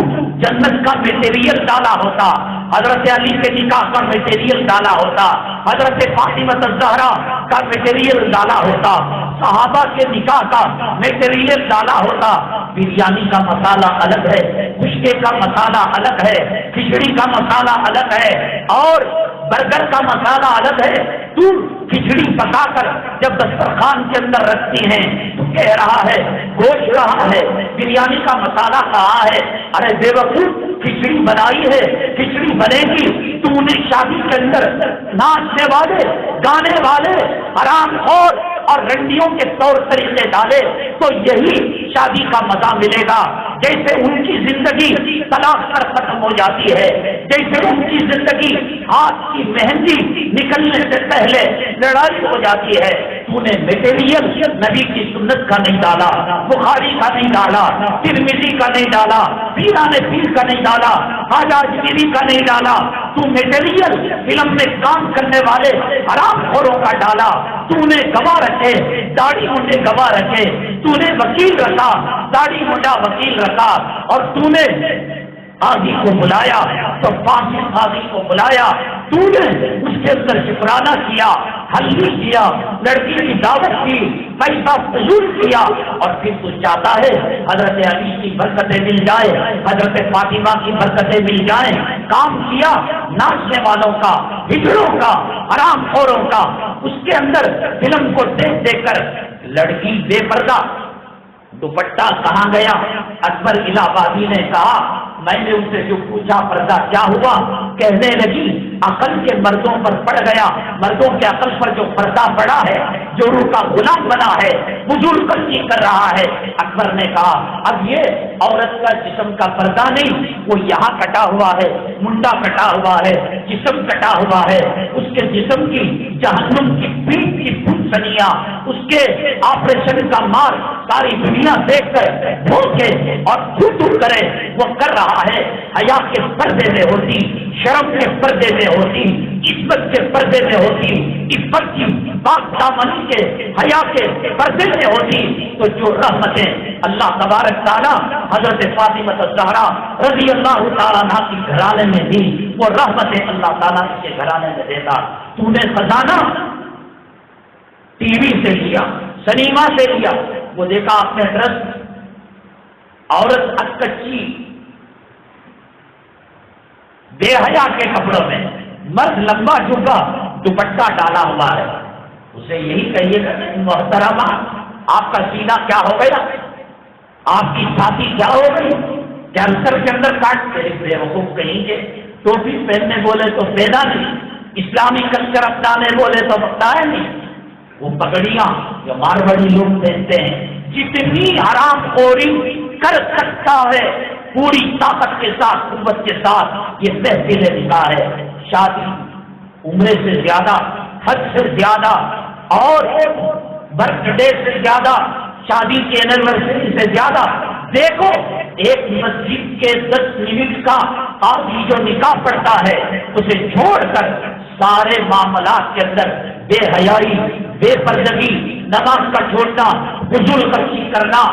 جنت کا میٹیریل ڈالا ہوتا، حضرت علی کے نکاح کا میٹیریل ڈالا ہوتا، حضرت فاطمہ الزہرا کا میٹیریل ڈالا ہوتا، صحابہ کے نکاح کا میٹیریل ڈالا ہوتا، بریانی کا مسالہ الگ ہے، خشکے کا مسالہ الگ ہے، کھچڑی کا مسالہ الگ ہے، اور برگر کا مسالہ الگ ہے۔ تو کھچڑی پکا کر جب دسترخوان کے اندر رکھتی ہیں تو کہہ رہا ہے گوشت رہا ہے، بریانی کا مسالہ کہاں ہے؟ ارے بے وقوف، کھچڑی بنائی ہے، کھچڑی بنے گی تو انہیں شادی کے اندر ناچنے والے، گانے والے، حرام خور اور رنڈیوں کے طور طریقے ڈالے تو یہی شادی کا مزہ ملے گا۔ جیسے ان کی زندگی طلاق پر ختم ہو جاتی ہے، جیسے ان کی زندگی ہاتھ کی مہندی نکلنے سے پہلے لڑائی ہو جاتی ہے، تو نے میٹیریل نبی کی سنت کا نہیں ڈالا، بخاری کا نہیں ڈالا، ترمذی کا نہیں ڈالا، پیران پیر کا نہیں ڈالا، خواجہ اجمیری کا نہیں ڈالا، تو میٹیریل فلم میں کام کرنے والے حرام خوروں کا ڈالا، تو نے گواہ رکھے داڑھی منڈے گواہ رکھے، تو نے وکیل رکھا داڑھی منڈا وکیل رکھا، اور تو نے قاضی کو بلایا تو فاسق قاضی کو بلایا، تو نے اس کے اندر شکرانہ کیا، حلوی کیا، لڑکی کی دعوت کی، پیسہ فضول کیا، اور پھر تو چاہتا ہے حضرت علی کی برکتیں مل جائے، حضرت فاطمہ کی برکتیں مل جائیں، کام کیا ناچنے والوں کا، ہجڑوں کا، حرام خوروں کا، اس کے اندر فلم کو دیکھ دیکھ کر لڑکی بے پردہ، دوپٹہ کہاں گیا؟ اکبر الہ آبادی نے کہا، میں نے ان سے جو پوچھا پردہ کیا ہوا، کہنے لگی عقل کے مردوں پر پڑ گیا، مردوں کے عقل پر جو پردہ پڑا ہے، جو روح کا غلام بنا ہے، فضول خرچی کر رہا ہے۔ اکبر نے کہا اب یہ عورت کا جسم کا پردہ نہیں، وہ یہاں کٹا ہوا ہے، منڈا کٹا ہوا ہے، جسم کٹا ہوا ہے، اس کے جسم کی جہنم کی پیٹ کی پھنسنیاں، اس کے آپریشن کا مار ساری دنیا دیکھ کر بھوکے اور تھو کرے وہ کر رہا ہے، حیا کے پردے میں ہوتی، شرم کے پردے میں ہوتی، عزت کے پردے میں ہوتی، عزت کی پاک دامنی کے حیا کے پردے میں ہوتی، تو جو رحمتیں اللہ تبارک تعالیٰ حضرت فاطمہ الزہرا رضی اللہ تعالیٰ عنہا کی گھرانے میں دی، وہ رحمتیں اللہ تعالیٰ کے گھرانے میں دیتا۔ تو نے خزانہ ٹی وی سے لیا، سنیما سے لیا، وہ دیکھا آپ نے ڈریس، عورت اکچی بے حیا کے کپڑوں میں، مرد لمبا جھکا دوپٹہ ڈالا ہوا ہے، اسے یہی کہیے گا کہ محترمہ آپ کا سینہ کیا ہو گیا، آپ کی چھاتی کیا ہو گئی، کینسر کے اندر کاٹ کے بے وقوف کہیں گے، ٹوپی پہننے بولے تو پہنا نہیں، اسلامی کلچر اپنانے بولے تو بتایا نہیں، وہ پگڑیاں جو مارواڑی لوگ پہنتے ہیں، جتنی حرام خوری کر سکتا ہے پوری طاقت کے ساتھ، قوت کے ساتھ، یہ محفل نکاح ہے، شادی عمرے سے زیادہ، حج سے زیادہ، اور برتھ ڈے سے زیادہ، شادی کی اینیورسری سے زیادہ۔ دیکھو ایک مسجد کے 10 منٹ کا قاضی جو نکاح پڑھتا ہے، اسے چھوڑ کر سارے معاملات کے اندر بے حیائی، بے پردگی، نماز کا چھوڑنا، فضول خرچی کرنا۔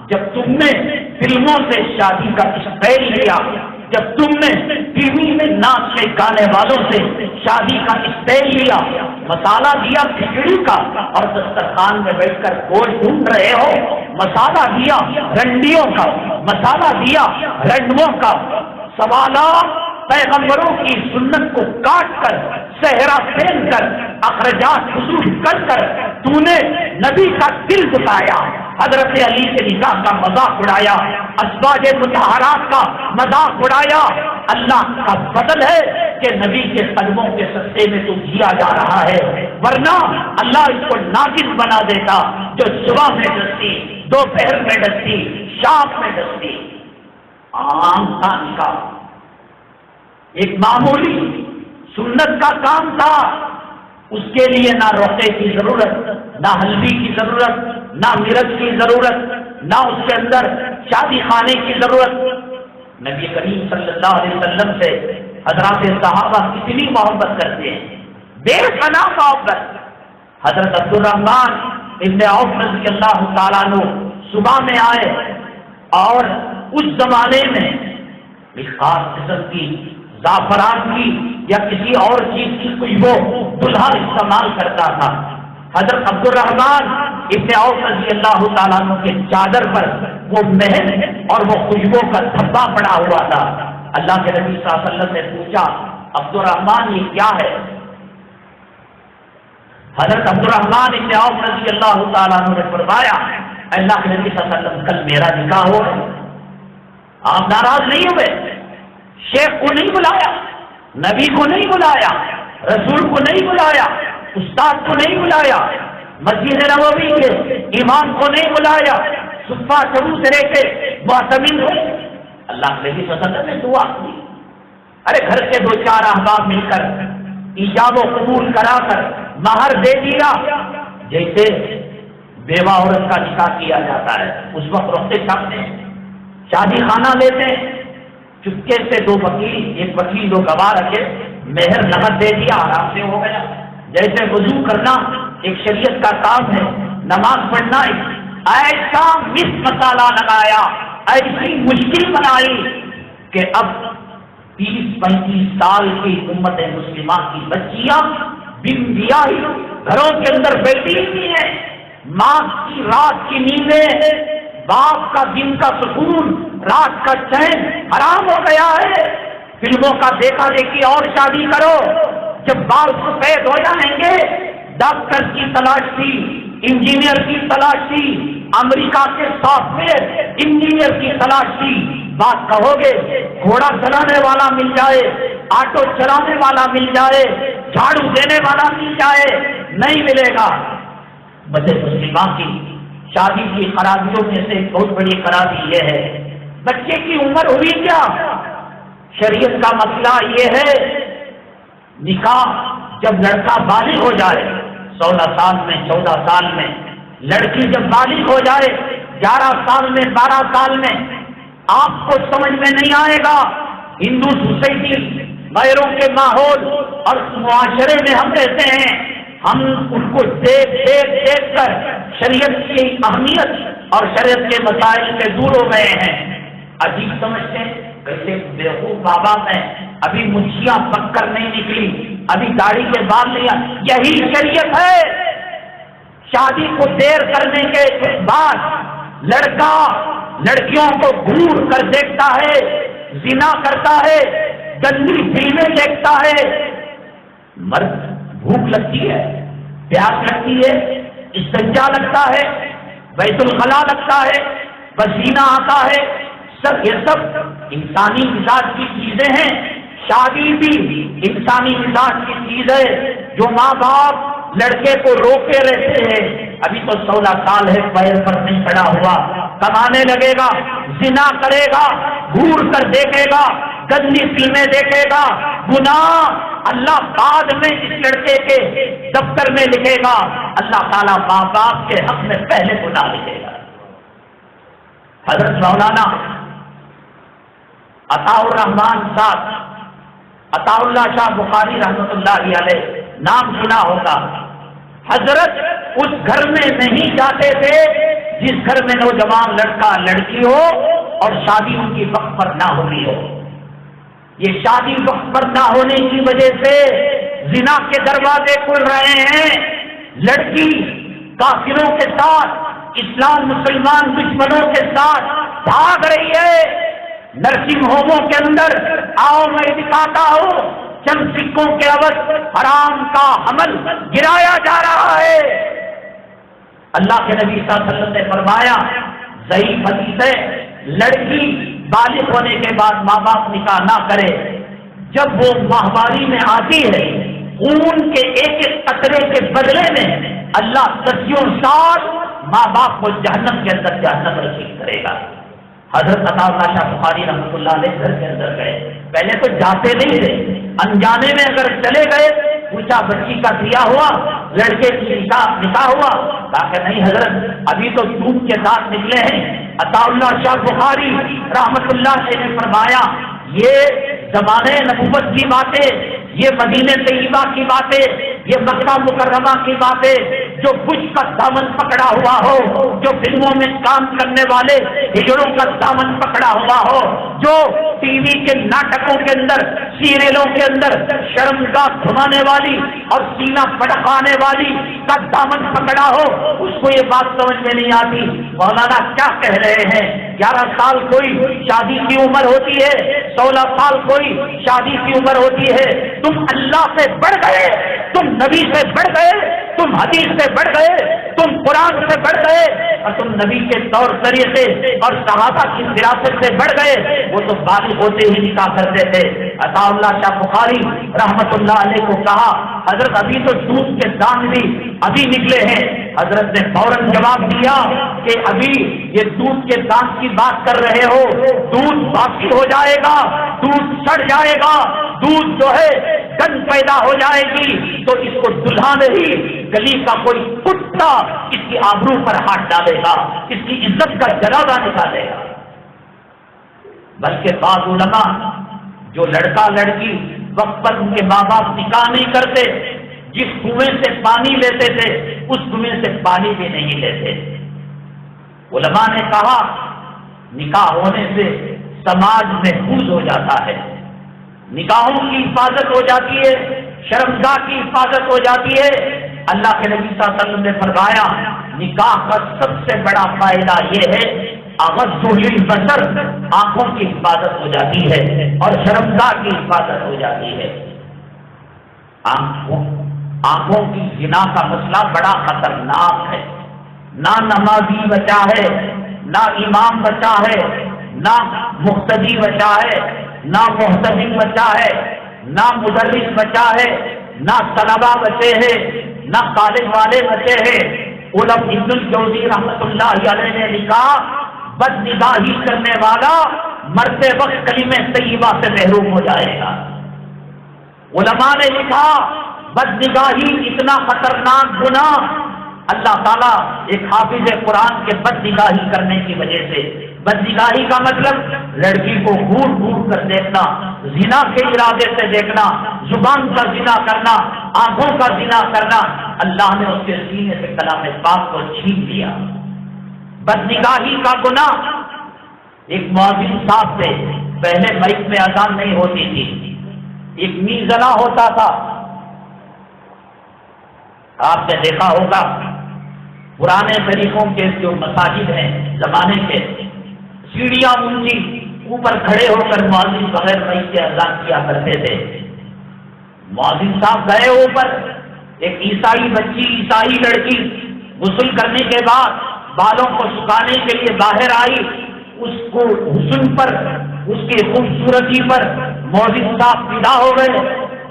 جب تم نے فلموں سے شادی کا اسٹائل لیا، جب تم نے ٹی وی میں ناچ کے گانے والوں سے شادی کا اسٹائل لیا، مسالہ دیا کھچڑی کا اور دسترخوان میں بیٹھ کر گوشت ڈھونڈ رہے ہو، مسالہ دیا رنڈیوں کا، مسالہ دیا رنڈوں کا، سوالات پیغمبروں کی سنت کو کاٹ کر، صحرا پھین کر، اخراجات حصول کر کر تو نے نبی کا دل دکھایا، حضرت علی کے نکاح کا مذاق اڑایا، ازواج مطہرات کا مذاق اڑایا۔ اللہ کا فضل ہے کہ نبی کے قدموں کے صدقے میں تو جیا جا رہا ہے، ورنہ اللہ اس کو ناقص بنا دیتا، جو صبح میں ڈستی، دوپہر میں ڈستی، شام میں ڈستی۔ عام تھا نکاح، ایک معمولی سنت کا کام تھا، اس کے لیے نہ روقے کی ضرورت، نہ ہلدی کی ضرورت، نہ مرچ کی ضرورت، نہ اس کے اندر شادی خانے کی ضرورت۔ نبی کریم صلی اللہ علیہ وسلم سے حضرات صحابہ کتنی محبت کرتے ہیں، بے پناہ محبت۔ حضرت عبد الرحمن ابن عوف رضی اللہ تعالیٰ عنہ صبح میں آئے، اور اس زمانے میں ایک خاص قسم کی زعفران کی یا کسی اور چیز کی خوشبو دلہا استعمال کرتا تھا۔ حضرت عبد الرحمن ابن عوف رضی اللہ تعالیٰ عنہ کے چادر پر وہ مہر اور وہ خوشبو کا دھبا پڑا ہوا تھا۔ اللہ کے نبی صلی اللہ علیہ وسلم نے پوچھا عبد الرحمن یہ کیا ہے؟ حضرت عبد الرحمن ابن عوف رضی اللہ تعالیٰ عنہ نے فرمایا اللہ کے نبی صلی اللہ علیہ وسلم کل میرا نکاح ہو رہا ہے۔ آپ ناراض نہیں ہوئے؟ شیخ کو نہیں بلایا، نبی کو نہیں بلایا، رسول کو نہیں بلایا، استاد کو نہیں بلایا، مسجد نبوی کے امام کو نہیں بلایا، صفہ چبوترے کے معتمد ہوئے۔ اللہ کے نبی صلی اللہ علیہ وسلم نے دعا کی، ارے گھر کے 2-4 احباب مل کر ایجاب و قبول کرا کر مہر دے دیا، جیسے بیوہ عورت کا نکاح کیا جاتا ہے اس وقت رخصت چھاپتے ہیں، شادی خانہ لیتے ہیں، چپکے سے دو وکیل، ایک وکیل دو گواہ رکھے، مہر نقد دے دیا، آرام سے ہو گیا۔ جیسے وضو کرنا ایک شریعت کا کام ہے، نماز پڑھنا ایسا مس مسالہ لگایا، ایسی مشکل بنائی کہ اب 30-35 سال کی امت مسلمہ کی بچیاں بن بیاہی گھروں کے اندر بیٹھی ہوئی ہیں، ماں کی رات کی نیندیں، باپ کا دن کا سکون، رات کا چین حرام ہو گیا ہے۔ فلموں کا دیکھا دیکھی اور شادی کرو، جب بال سفید ہو جائیں گے، ڈاکٹر کی تلاش تھی، انجینئر کی تلاش تھی، امریکہ کے سافٹ ویئر انجینئر کی تلاش تھی، بات کہو گے گھوڑا چلانے والا مل جائے، آٹو چلانے والا مل جائے، جھاڑو دینے والا مل جائے، نہیں ملے گا۔ بچے مسلمہ کی شادی کی خرابیوں میں سے ایک بہت بڑی خرابی یہ ہے، بچے کی عمر ہوئی کیا؟ شریعت کا مسئلہ یہ ہے، نکاح جب لڑکا بالغ ہو جائے 16 سال میں 14 سال میں، لڑکی جب بالغ ہو جائے 11 سال میں 12 سال میں، آپ کو سمجھ میں نہیں آئے گا، ہندو سوسائٹی غیروں کے ماحول اور معاشرے میں ہم رہتے ہیں، ہم ان کو دیکھ کر شریعت کی اہمیت اور شریعت کے مسائل سے دور ہو گئے ہیں، عجیب سمجھتے ہیں۔ کیسے بیوقوف بابا میں ابھی مچھیاں پک کر نہیں نکلی، ابھی داڑھی کے بال نہیں، یہی شریعت ہے۔ شادی کو دیر کرنے کے بعد لڑکا لڑکیوں کو گھور کر دیکھتا ہے، زنا کرتا ہے، گندی فلمیں دیکھتا ہے۔ مرد بھوک لگتی ہے، پیاس لگتی ہے، استنجا لگتا ہے، بیت الخلا لگتا ہے، پسینہ آتا ہے، سب یہ سب انسانی مزاج کی چیزیں ہیں۔ شادی بھی انسانی مزاج کی چیز ہے۔ جو ماں باپ لڑکے کو روکے رہتے ہیں، ابھی تو 16 سال ہے، پیر پر نہیں کھڑا ہوا، کمانے لگے گا، زنا کرے گا، گھور کر دیکھے گا، گندی فلمیں دیکھے گا، گناہ اللہ بعد میں اس لڑکے کے دفتر میں لکھے گا، اللہ تعالیٰ ماں باپ کے حق میں پہلے گناہ لکھے گا۔ حضرت مولانا عطاء الرحمان صاحب، عطاء اللہ شاہ بخاری رحمۃ اللہ علیہ، نام سنا ہوگا۔ حضرت اس گھر میں نہیں جاتے تھے جس گھر میں نوجوان لڑکا لڑکی ہو اور شادی ان کی وقت پر نہ ہوئی ہو۔ یہ شادی وقت پر نہ ہونے کی وجہ سے زنا کے دروازے کھل رہے ہیں، لڑکی کافروں کے ساتھ، اسلام مسلمان دشمنوں کے ساتھ بھاگ رہی ہے۔ نرسنگ ہوموں کے اندر آؤ میں دکھاتا ہوں، چند سکوں کے عوض حرام کا حمل گرایا جا رہا ہے۔ اللہ کے نبی صلی اللہ علیہ وسلم نے فرمایا، ضعیف حدیث ہے، لڑکی بالغ ہونے کے بعد ماں باپ نکاح نہ کرے، جب وہ ماہواری میں آتی ہے، خون کے ایک ایک قطرے کے بدلے میں اللہ صدیوں سال ماں باپ کو جہنم کے اندر جہنم رسید کرے گا۔ حضرت عطاء اللہ شاہ بخاری رحمۃ اللہ علیہ گھر کے اندر گئے، پہلے تو جاتے نہیں تھے، انجانے میں اگر چلے گئے، پوچھا بچی کا دیا ہوا، لڑکے کی نکاح ہوا، کہا کہ نہیں حضرت ابھی تو دودھ کے ساتھ نکلے ہیں۔ عطاء اللہ شاہ بخاری رحمۃ اللہ علیہ نے فرمایا، یہ زمانے نبوت کی باتیں، یہ مدینہ طیبہ کی باتیں، یہ مکہ مکرمہ کی باتیں، جو بش کا دامن پکڑا ہوا ہو، جو فلموں میں کام کرنے والے ہجڑوں کا دامن پکڑا ہوا ہو، جو ٹی وی کے ناٹکوں کے اندر، سیریلوں کے اندر شرمگاہ تھمانے والی اور سینہ پھڑکانے والی کا دامن پکڑا ہو، اس کو یہ بات سمجھ میں نہیں آتی۔ مولانا کیا کہہ رہے ہیں؟ 11 سال کوئی شادی کی عمر ہوتی ہے، 16 سال کوئی شادی کی عمر ہوتی ہے۔ تم اللہ سے بڑھ گئے، تم نبی سے بڑھ گئے، تم حدیث سے بڑھ گئے، تم قرآن سے بڑھ گئے، اور تم نبی کے طور طریقے اور صحابہ کی وراثت سے بڑھ گئے۔ وہ تو بالغ ہوتے ہی نکاح کرتے تھے۔ عطاء اللہ شاہ بخاری رحمت اللہ علیہ کو کہا، حضرت ابھی تو دودھ کے دان بھی ابھی نکلے ہیں۔ حضرت نے فوراً جواب دیا کہ ابھی یہ دودھ کے دان کی بات کر رہے ہو، دودھ باقی ہو جائے گا، دودھ سڑ جائے گا، دودھ جو ہے گند پیدا ہو جائے گی، تو اس کو دلہا نہیں گلی کا کوئی کتا اس کی آبرو پر ہاتھ ڈالے گا، اس کی عزت کا جنازہ نکالے گا۔ بلکہ بعض علماء جو لڑکا لڑکی وقت پر ان کے ماں باپ نکاح نہیں کرتے، جس کنویں سے پانی لیتے تھے اس کنویں سے پانی بھی نہیں لیتے۔ علماء نے کہا نکاح ہونے سے سماج محفوظ ہو جاتا ہے، نکاحوں کی حفاظت ہو جاتی ہے، شرمگاہ کی حفاظت ہو جاتی ہے۔ اللہ کے نبی صلی اللہ علیہ وسلم نے فرمایا نکاح کا سب سے بڑا فائدہ یہ ہے اغض للبصر، آنکھوں کی حفاظت ہو جاتی ہے اور شرمگاہ کی حفاظت ہو جاتی ہے۔ آنکھوں کی زنا کا مسئلہ بڑا خطرناک ہے، نہ نمازی بچا ہے، نہ امام بچا ہے، نہ مقتدی بچا ہے، نہ محتسب بچا ہے، نہ مدرس بچا ہے، نہ طلبہ بچے ہیں، نہ کالج والے بچے ہیں۔ علماء ابن الجوزی رحمۃ اللہ علیہ نے لکھا بد نگاہی کرنے والا مرتے وقت کلمہ طیبہ سے محروم ہو جائے گا۔ علماء نے لکھا بد نگاہی اتنا خطرناک گناہ، اللہ تعالیٰ ایک حافظ قرآن کے بد نگاہی کرنے کی وجہ سے، بد نگاہی کا مطلب لڑکی کو گھور گھور کر دیکھنا، زنا کے ارادے سے دیکھنا، زبان کا زنا کرنا، آنکھوں کا زنا کرنا، اللہ نے اس کے سینے سے کلام پاک کو چھین لیا۔ بد نگاہی کا گناہ، ایک مؤذن صاحب تھے، پہلے مائک میں اذان نہیں ہوتی تھی، ایک میزنا ہوتا تھا، آپ نے دیکھا ہوگا پرانے طریقوں کے جو مساجد ہیں زمانے کے، سیڑھیاں اونچی، اوپر کھڑے ہو کر مؤذن بغیر مائک کے اذان کیا کرتے تھے۔ مؤذن صاحب گئے اوپر، ایک عیسائی بچی، عیسائی لڑکی غسل کرنے کے بعد بالوں کو سکھانے کے لیے باہر آئی، اس کو حسن پر، اس کی خوبصورتی پر مؤذن صاحب فدا ہو گئے۔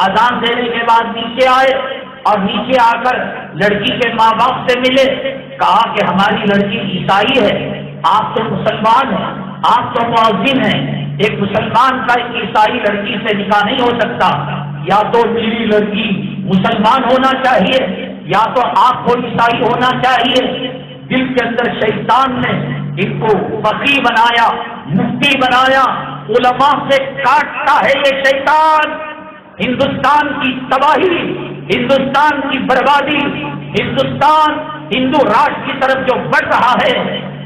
اذان دینے کے بعد نیچے آئے اور نیچے آ کر لڑکی کے ماں باپ سے ملے، کہا کہ ہماری لڑکی عیسائی ہے، آپ تو مسلمان ہیں، آپ تو مؤذن ہیں، ایک مسلمان کا ایک عیسائی لڑکی سے نکاح نہیں ہو سکتا، یا تو میری لڑکی مسلمان ہونا چاہیے یا تو آپ کو عیسائی ہونا چاہیے۔ دل کے اندر شیطان نے ان کو فقیہ بنایا، مفتی بنایا، علماء سے کاٹتا ہے یہ شیطان۔ ہندوستان کی تباہی، ہندوستان کی بربادی، ہندوستان ہندو راج کی طرف جو بڑھ رہا ہے،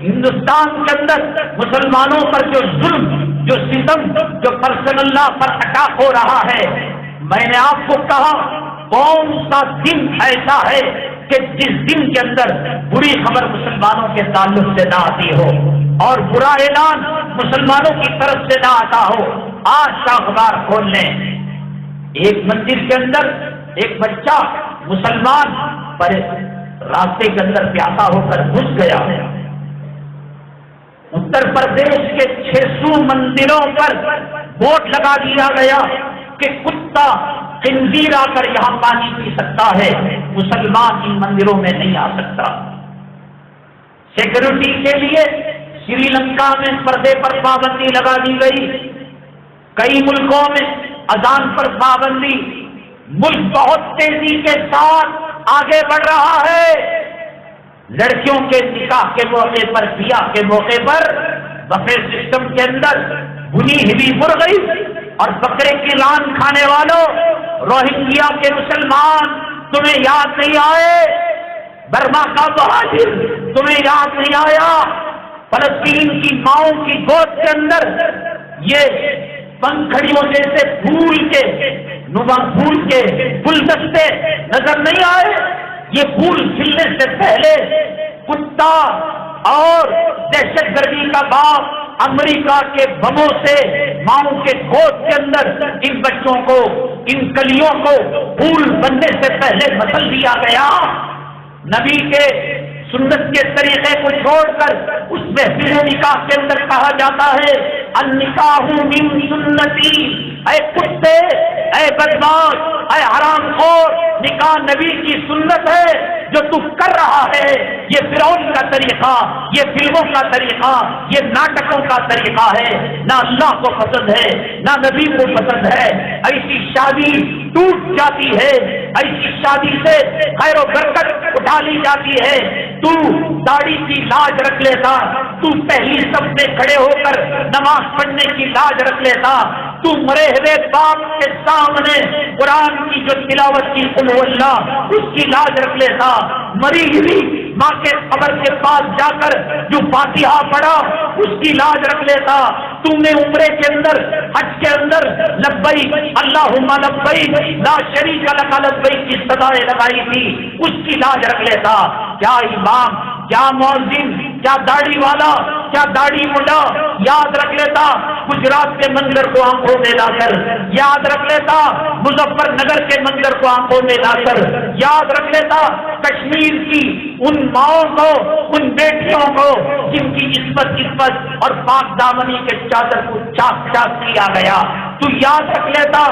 ہندوستان کے اندر مسلمانوں پر جو ظلم، جو ستم، جو پرسنل لا پر اٹیک ہو رہا ہے، میں نے آپ کو کہا کون سا دن ایسا ہے کہ جس دن کے اندر بری خبر مسلمانوں کے تعلق سے نہ آتی ہو اور برا اعلان مسلمانوں کی طرف سے نہ آتا ہو۔ آج کا اخبار کھول لیں، ایک مندر کے اندر ایک بچہ مسلمان پر راستے کے اندر پیاسا ہو کر گھس گیا۔ اتر پردیش کے 600 مندروں پر بورڈ لگا دیا گیا کہ کتا خنزیر آ کر یہاں پانی پی سکتا ہے، مسلمان ان مندروں میں نہیں آ سکتا۔ سیکورٹی کے لیے سری لنکا میں پردے پر پابندی لگا دی گئی، کئی ملکوں میں اذان پر پابندی۔ ملک بہت تیزی کے ساتھ آگے بڑھ رہا ہے۔ لڑکیوں کے نکاح کے موقع پر، بیاہ کے موقع پر بفے سسٹم کے اندر بنی ہوئی مرغی اور بکرے کی ران کھانے والوں، روہنگیا کے مسلمان تمہیں یاد نہیں آئے؟ برما کا مہاجر تمہیں یاد نہیں آیا؟ فلسطین کی ماؤں کی گود کے اندر یہ پنکھڑیوں جیسے پھول کے گلدستے نظر نہیں آئے؟ یہ پھول کھلنے سے پہلے کتا اور دہشت گردی کا باپ امریکہ کے بموں سے ماؤں کے گود کے اندر ان بچوں کو، ان کلیوں کو پھول بننے سے پہلے مسل دیا گیا۔ نبی کے سنت کے طریقے کو چھوڑ کر اس محفل نکاح کے اندر کہا جاتا ہے النکاح من سنتی۔ اے کتے، اے بدماش، اے حرام خور، نکاح نبی کی سنت ہے۔ جو تو کر رہا ہے یہ فرعون کا طریقہ، یہ فلموں کا طریقہ، یہ ناٹکوں کا طریقہ ہے، نہ اللہ کو پسند ہے نہ نبی کو پسند ہے۔ ایسی شادی ٹوٹ جاتی ہے، ایسی شادی سے خیر و برکت اٹھا لی جاتی ہے۔ تو داڑھی کی لاج رکھ لیتا، تو پہلی صف میں کھڑے ہو کر نماز پڑھنے کی لاج رکھ لیتا، تو مرے ہوئے باپ کے سامنے قرآن کی جو تلاوت کی قل هو اللہ اس کی لاج رکھ لیتا، مری ہوئی ماں کے قبر کے پاس جا کر جو فاتحہ پڑھا اس کی لاج رکھ لیتا، تم نے عمرے کے اندر حج کے اندر لبیک اللہم لبیک لا شریک لک لبیک کی صدائیں لگائی تھی اس کی لاج رکھ لیتا۔ کیا امام، کیا مؤذن، کیا داڑھی والا، کیا داڑھی منڈا یاد رکھ لیتا گجرات کے منظر کو آنکھوں میں لا کر، یاد رکھ لیتا مظفر نگر کے منظر کو آنکھوں میں لا کر، یاد رکھ لیتا کشمیر کی ان ماؤں کو، ان بیٹیوں کو جن کی عصمت اور پاک دامنی کے چادر کو چاک چاک کیا گیا، تو یاد رکھ لیتا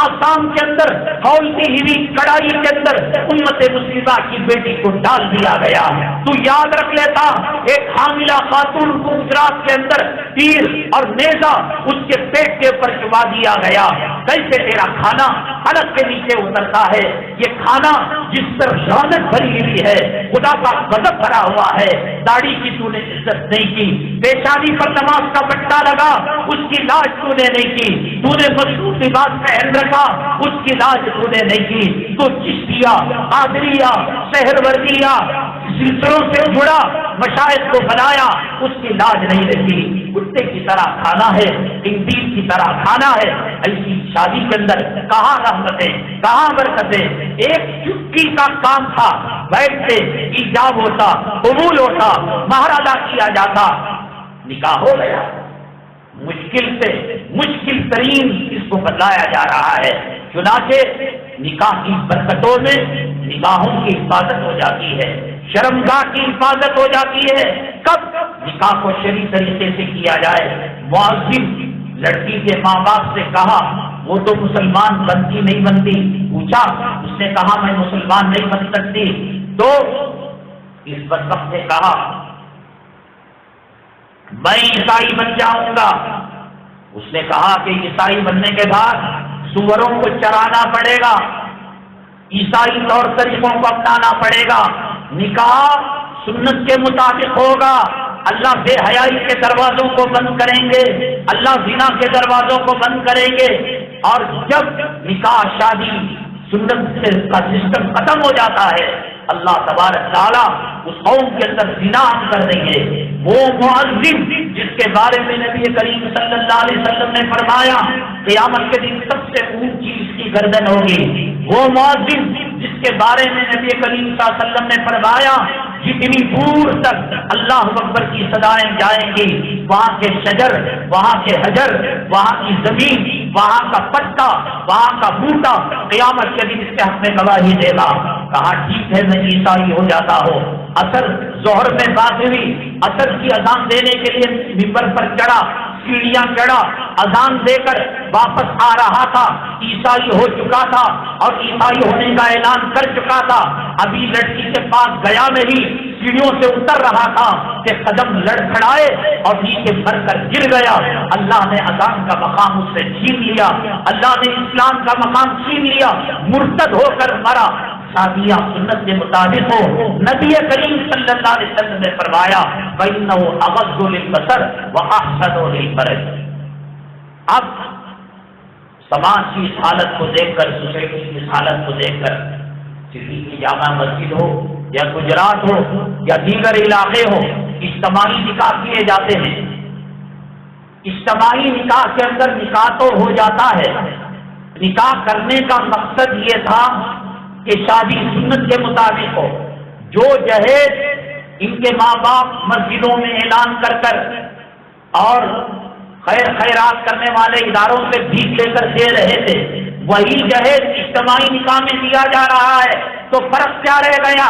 آسام کے اندر کھولتی ہوئی کڑائی کے اندر امت مسلمہ کی بیٹی کو ڈال دیا گیا، تو یاد رکھ لیتا ایک حاملہ خاتون کو گجرات کے اندر تیر اور نیزہ اس کے پیٹ کے اوپر چبا دیا گیا۔ کیسے تیرا کھانا حلق کے نیچے اترتا ہے، یہ کھانا جس پر لعنت بھری ہوئی ہے، خدا کا غضب بھرا ہوا ہے، داڑھی کی تو نے عزت نہیں کی، پیشانی پر نماز کا پٹا لگا اس کی لاج تو نے نہیں کی، تو نے مخصوص لباس پہن رکھا اس کی لاج تو نے نہیں کی، تو چشتیہ، قادریہ، سہروردیہ سلسلوں سے جڑا مشائخ کو بنایا اس کی لاج نہیں رکھی، کتے کی طرح کھانا ہے، انجیل کی طرح کھانا ہے۔ ایسی شادی کے اندر کہاں رحمتیں، کہاں برکتیں؟ ایک چٹکی کا کام تھا، بیٹھتے ایجاب ہوتا، قبول ہوتا، مہر ادا کیا جاتا، نکاح ہو گیا۔ مشکل سے مشکل ترین اس کو بتلایا جا رہا ہے، چنانچہ نکاح کی برکتوں میں نکاحوں کی حفاظت ہو جاتی ہے، شرمگاہ کی حفاظت ہو جاتی ہے۔ کب نکاح کو شرعی طریقے سے کیا جائے۔ مؤذن لڑکی کے ماں باپ سے کہا وہ تو مسلمان بنتی نہیں بنتی، پوچھا، اس نے کہا میں مسلمان نہیں بن سکتی، تو اس بدبخت نے کہا میں عیسائی بن جاؤں گا۔ اس نے کہا کہ عیسائی بننے کے بعد سوروں کو چرانا پڑے گا، عیسائی طور طریقوں کو اپنانا پڑے گا، نکاح سنت کے مطابق ہوگا، اللہ بے حیائی کے دروازوں کو بند کریں گے، اللہ زنا کے دروازوں کو بند کریں گے، اور جب نکاح شادی سنت کا سسٹم ختم ہو جاتا ہے اللہ تبارک تعالیٰ اس قوم کے اندر زنا عام کر دیں گے۔ وہ مؤذن جس کے بارے میں نبی کریم صلی اللہ علیہ وسلم نے فرمایا قیامت کے دن سب سے اونچی اس کی گردن ہوگی، وہ مؤذن جس کے بارے میں نبی کریم صلی اللہ علیہ وسلم نے فرمایا جتنی دور تک اللہ اکبر کی صدائیں جائیں گی، وہاں کے شجر، وہاں کے حجر، وہاں کی زمین، وہاں کا پتا، وہاں کا بوٹا قیامت کے دن اس کے حق میں گواہی دے گا۔ کہا ٹھیک ہے میں عیسائی ہو جاتا ہوں۔ اثر ظہر میں بات ہوئی، اثر کی اذان دینے کے لیے ممبر پر چڑھا، سیڑھیاں چڑھا، اذان دے کر واپس آ رہا تھا، عیسائی ہو چکا تھا اور عیسائی ہونے کا اعلان کر چکا تھا، ابھی لڑکی کے پاس گیا نہیں، سیڑھیوں سے اتر رہا تھا کہ قدم لڑکھڑائے اور نیچے بھر کر گر گیا۔ اللہ نے اذان کا مقام اس سے چھین لیا، اللہ نے اسلام کا مقام چھین لیا، مرتد ہو کر مرا۔ شادیاں سنت کے مطابق ہو، نبی کریم صلی اللہ علیہ وسلم نے فرمایا فَإِنَّهُ أَغَضُّ لِلْبَصَرِ وَأَحْسَنُ لِلْفَرْجِ۔ اب سماج کی اس حالت کو دیکھ کر، سوسائٹی کی اس حالت کو دیکھ کر، کسی کی جامع مسجد ہو یا گجرات ہو یا دیگر علاقے ہو، اجتماعی نکاح کیے جاتے ہیں۔ اجتماعی نکاح کے اندر نکاح تو ہو جاتا ہے، نکاح کرنے کا مقصد یہ تھا کہ شادی سنت کے مطابق ہو، جو جہیز ان کے ماں باپ مسجدوں میں اعلان کر کر اور خیرات کرنے والے اداروں سے بھیک لے کر دے رہے تھے، وہی جہیز اجتماعی نکاح میں دیا جا رہا ہے، تو فرق کیا رہ گیا؟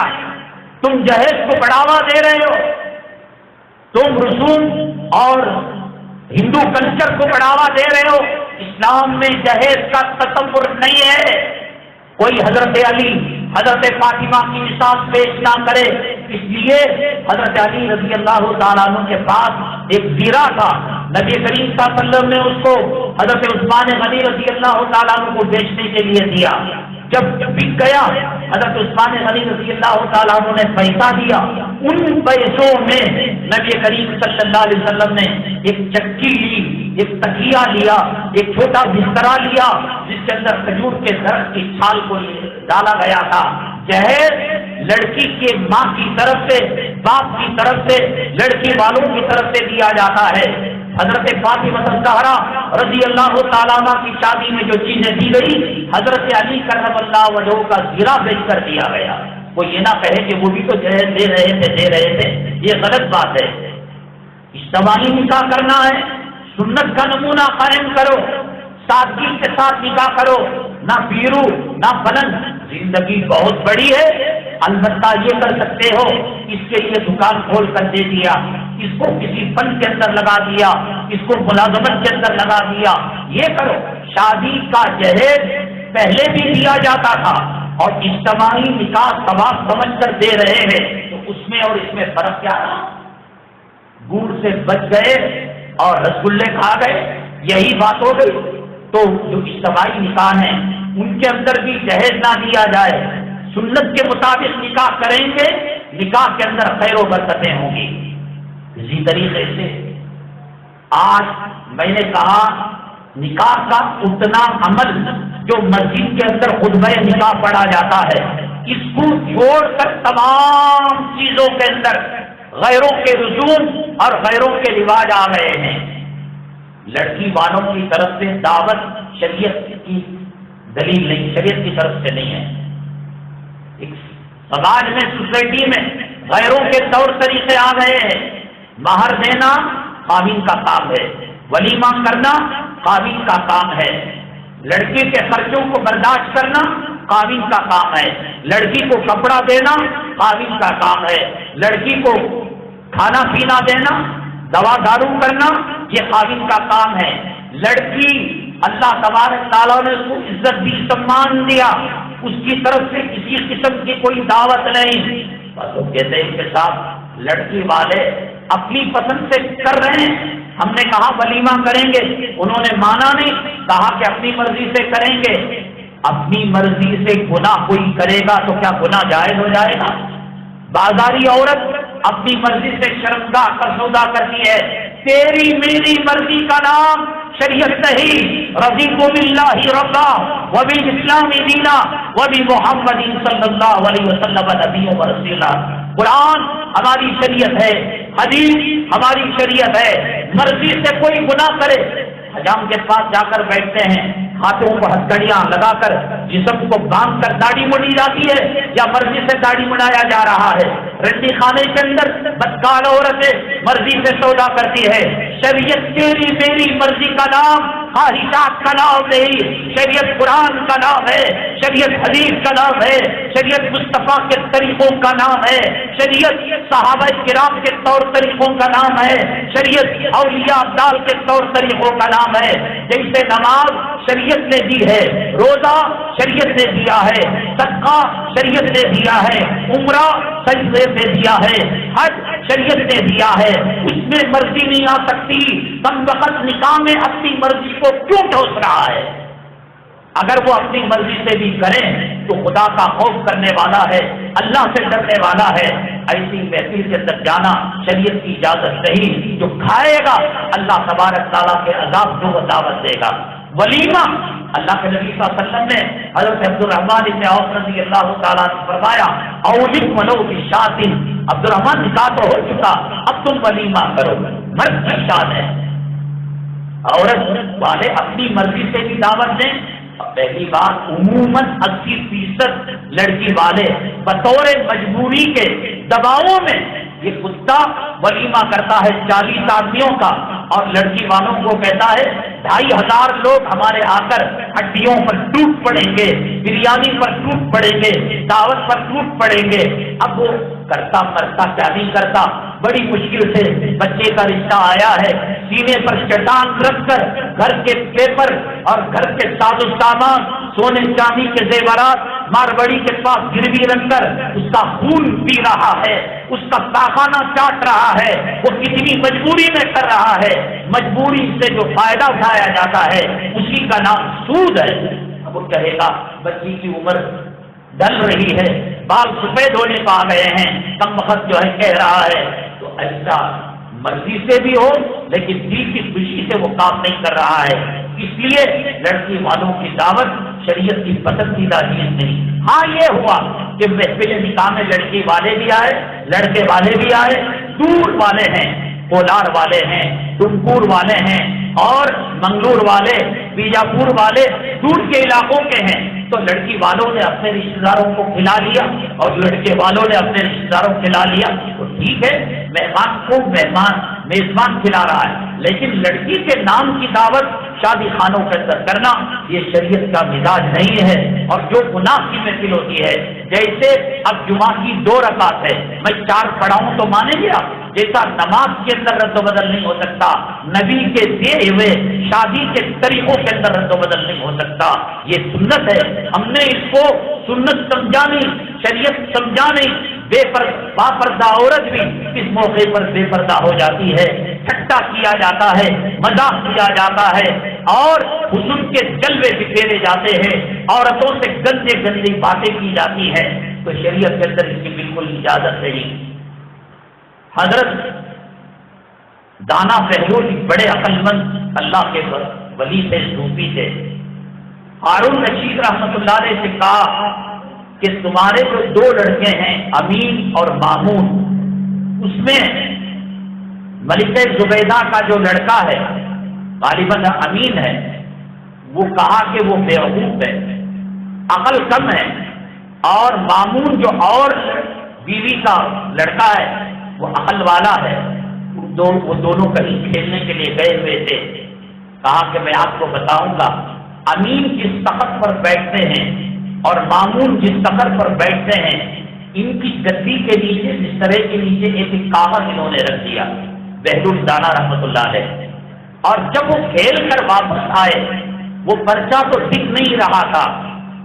تم جہیز کو بڑھاوا دے رہے ہو، تم رسوم اور ہندو کلچر کو بڑھاوا دے رہے ہو۔ اسلام میں جہیز کا تصور نہیں ہے۔ کوئی حضرت علی، حضرت فاطمہ کی مثال پیش نہ کرے، اس لیے حضرت علی رضی اللہ تعالیٰ عنہ کے پاس ایک زیرہ تھا، نبی کریم صلی اللہ علیہ وسلم نے اس کو حضرت عثمان غنی رضی اللہ تعالیٰ عنہ کو بیچنے کے لیے دیا۔ جب بک گیا حضرت عثمان غنی رضی اللہ تعالیٰ عنہ نے پیسہ دیا، ان پیسوں میں نبی کریم صلی اللہ علیہ وسلم نے ایک چکی لی، ایک تکیہ لیا، ایک چھوٹا بسترا لیا جس کے اندر کھجور کے درخت کی چھال کو ڈالا گیا تھا۔ جہیز لڑکی کے ماں کی طرف سے، باپ کی طرف سے، لڑکی والوں کی طرف سے دیا جاتا ہے۔ حضرت فاطمہ الزہرا رضی اللہ تعالیٰ عنہ کی شادی میں جو چیزیں دی گئی، حضرت علی کرم اللہ وجہہ کا زیرہ بیچ کر دیا گیا۔ وہ یہ نہ کہے کہ وہ بھی تو جہیز دے رہے تھے، یہ غلط بات ہے۔ اجتماعی نکاح کرنا ہے، سنت کا نمونہ قائم کرو، سادگی کے ساتھ نکاح کرو، نہ پیرو نہ بلند۔ زندگی بہت بڑی ہے، البتہ یہ کر سکتے ہو، اس کے لیے دکان کھول کر دے دیا، اس کو کسی فن کے اندر لگا دیا، اس کو ملازمت کے اندر لگا دیا، یہ کرو۔ شادی کا جہیز پہلے بھی دیا جاتا تھا اور اجتماعی نکاح ثواب سمجھ کر دے رہے ہیں، تو اس میں اور اس میں فرق کیا ہے؟ گڑ سے بچ گئے اور رسگلے کھا گئے، یہی بات ہو گئی۔ تو جو اجتماعی نکاح ہیں ان کے اندر بھی جہیز نہ دیا جائے، سنت کے مطابق نکاح کریں گے، نکاح کے اندر خیر و برکتیں ہوں گی۔ اسی طریقے سے آج میں نے کہا نکاح کا اتنا عمل جو مسجد کے اندر خطبہ نکاح پڑھا جاتا ہے، اس کو چھوڑ کر تمام چیزوں کے اندر غیروں کے رسوم اور غیروں کے رواج آ گئے ہیں۔ لڑکی والوں کی طرف سے دعوت شریعت کی دلیل نہیں، شریعت کی طرف سے نہیں ہے۔ ایک سماج میں، سوسائٹی میں غیروں کے طور طریقے آ گئے ہیں۔ مہر دینا قابل کا کام ہے، ولیمہ کرنا قابل کا کام ہے، لڑکی کے خرچوں کو برداشت کرنا قابل کا کام ہے، لڑکی کو کپڑا دینا قابل کا کام ہے، لڑکی کو کھانا پینا دینا، دوا دارو کرنا یہ قابل کا کام ہے۔ لڑکی اللہ تبارک تعالیٰ نے اس کو عزت دی، سمان دیا، اس کی طرف سے کسی قسم کی کوئی دعوت نہیں۔ بس وہ کہتے ہیں کہ صاحب لڑکی والے اپنی پسند سے کر رہے ہیں، ہم نے کہا ولیمہ کریں گے، انہوں نے مانا نہیں، کہا کہ اپنی مرضی سے کریں گے۔ اپنی مرضی سے گناہ کوئی کرے گا تو کیا گناہ جائز ہو جائے گا؟ بازاری عورت اپنی مرضی سے شرمگاہ کا سودا کرتی ہے، تیری میری مرضی کا نام شریعت نہیں۔ رضیت باللہ ربا وبالاسلام دینا وبمحمد صلی اللہ علیہ وسلم نبی و رسولا۔ قرآن ہماری شریعت ہے، حدیث ہماری شریعت ہے۔ مرضی سے کوئی گناہ کرے، حجام کے پاس جا کر بیٹھتے ہیں، ہاتھوں کو ہتھکڑیاں لگا کر جسم کو باندھ کر داڑھی مڑی جاتی ہے یا مرضی سے داڑھی مڑایا جا رہا ہے۔ رنڈی خانے کے اندر بدکار عورتیں مرضی سے سودا کرتی ہے۔ شریعت تیری میری مرضی کا نام خواہشات کا نام نہیں، شریعت قرآن کا نام ہے، شریعت حدیث کا نام ہے، شریعت مصطفیٰ کے طریقوں کا نام ہے، شریعت صحابہ کرام کے طور طریقوں کا نام ہے، شریعت اولیاء ابدال کے طور طریقوں کا نام ہے۔ جیسے نماز شریعت نے دی ہے، روزہ شریعت نے دیا ہے، صدقہ شریعت نے دیا ہے، عمرہ شریعت نے دیا ہے، حج شریعت نے دیا ہے، اس میں مرضی نہیں آ سکتی۔ کم وقت نکاح میں اپنی مرضی کو کیوں ٹھوس رہا ہے؟ اگر وہ اپنی مرضی سے بھی کریں تو خدا کا خوف کرنے والا ہے، اللہ سے ڈرنے والا ہے۔ ایسی محفل کے اندر جانا شریعت کی اجازت نہیں، جو کھائے گا اللہ تبارک تعالیٰ کے عذاب کو وہ دعوت دے گا۔ ولیمہ اللہ کے نبی صلی اللہ علیہ وسلم نے حضرت عبد الرحمن بن عوف رضی اللہ تعالیٰ نے فرمایا اولک ولو بشاۃ، عبد الرحمن نکاح تو ہو چکا، اب تم ولیمہ کرو۔ مرد کی شان ہے، عورت والے اپنی مرضی سے بھی دعوت دیں۔ پہلی بات عموماً 80% لڑکی والے بطور مجبوری کے دباؤں میں یہ کتا ولیمہ کرتا ہے 40 آدمیوں کا، اور لڑکی والوں کو کہتا ہے 2500 لوگ ہمارے آ کر ہڈیوں پر ٹوٹ پڑیں گے، بریانی پر ٹوٹ پڑیں گے، دعوت پر ٹوٹ پڑیں گے۔ اب وہ کرتا مرتا کیا نہیں کرتا، بڑی مشکل سے بچے کا رشتہ آیا ہے، سینے پر چٹان رکھ کر گھر کے پیپر اور گھر کے ساز و سامان، سونے چاندی کے زیورات ماربڑی کے پاس گروی رکھ کر اس کا خون پی رہا ہے، اس کا تاخانہ چاٹ رہا ہے، وہ کتنی مجبوری میں کر رہا ہے، مجبوری سے جو فائدہ اٹھایا جاتا ہے اسی کا نام سود ہے۔ اب وہ کہے گا بچی کی عمر ڈل رہی ہے، بال سفید ہونے پا گئے ہیں، کم وقت جو ہے کہہ رہا ہے، تو ایسا مرضی سے بھی ہو لیکن دل کی خوشی سے وہ کام نہیں کر رہا ہے۔ اس لیے لڑکی والوں کی دعوت شریعت کی پسندیدہ چیز نہیں۔ ہاں یہ ہوا کہ محفل نکاح میں لڑکی والے بھی آئے، لڑکے والے بھی آئے، دور والے ہیں، کولار والے ہیں، ٹمکور والے ہیں اور منگلور والے، بیجاپور والے دور کے علاقوں کے ہیں، تو لڑکی والوں نے اپنے رشتے داروں کو کھلا لیا اور لڑکے والوں نے اپنے رشتے داروں کو کھلا لیا، تو ٹھیک ہے، مہمان کو میزبان کھلا رہا ہے، لیکن لڑکی کے نام کی دعوت شادی خانوں کے اندر کرنا یہ شریعت کا مزاج نہیں ہے، اور جو گناہ کی محفل ہوتی ہے، جیسے اب جمعہ کی 2 رکعت ہے، میں 4 پڑھاؤں تو مانیں گے آپ؟ جیسا نماز کے اندر رد و بدل نہیں ہو سکتا، نبی کے دیے ہوئے شادی کے طریقوں کے اندر رد و بدل نہیں ہو سکتا، یہ سنت ہے، ہم نے اس کو سنت سمجھانی، شریعت سمجھانی۔ با پردہ عورت بھی اس موقع پر بے پردہ ہو جاتی ہے، ٹھٹا کیا جاتا ہے، مذاق کیا جاتا ہے اور حسن کے جلوے بکھیرے جاتے ہیں، عورتوں سے گندے گندی باتیں کی جاتی ہیں، تو شریعت کے اندر اس کی بالکل اجازت نہیں۔ حضرت دانا بہلول بڑے عقل مند اللہ کے ولی سے، صوفی سے، ہارون رشید رحمۃ اللہ علیہ سے کہا کہ تمہارے جو 2 لڑکے ہیں امین اور مامون، اس میں ملکہ زبیدہ کا جو لڑکا ہے غالباً امین ہے، وہ کہا کہ وہ بیوقوف ہے، عقل کم ہے، اور مامون جو اور بیوی کا لڑکا ہے وہ عقل والا ہے۔ وہ دونوں کہیں کھیلنے کے لیے گئے ہوئے تھے، کہا کہ میں آپ کو بتاؤں گا، امین جس تخت پر بیٹھتے ہیں اور مامون جس تخت پر بیٹھتے ہیں، ان کی گدی کے نیچے بسترے کے نیچے ایک کاغذ انہوں نے رکھ دیا، بہلول دانا رحمۃ اللہ علیہ، اور جب وہ کھیل کر واپس آئے وہ پرچہ تو دکھ نہیں رہا تھا،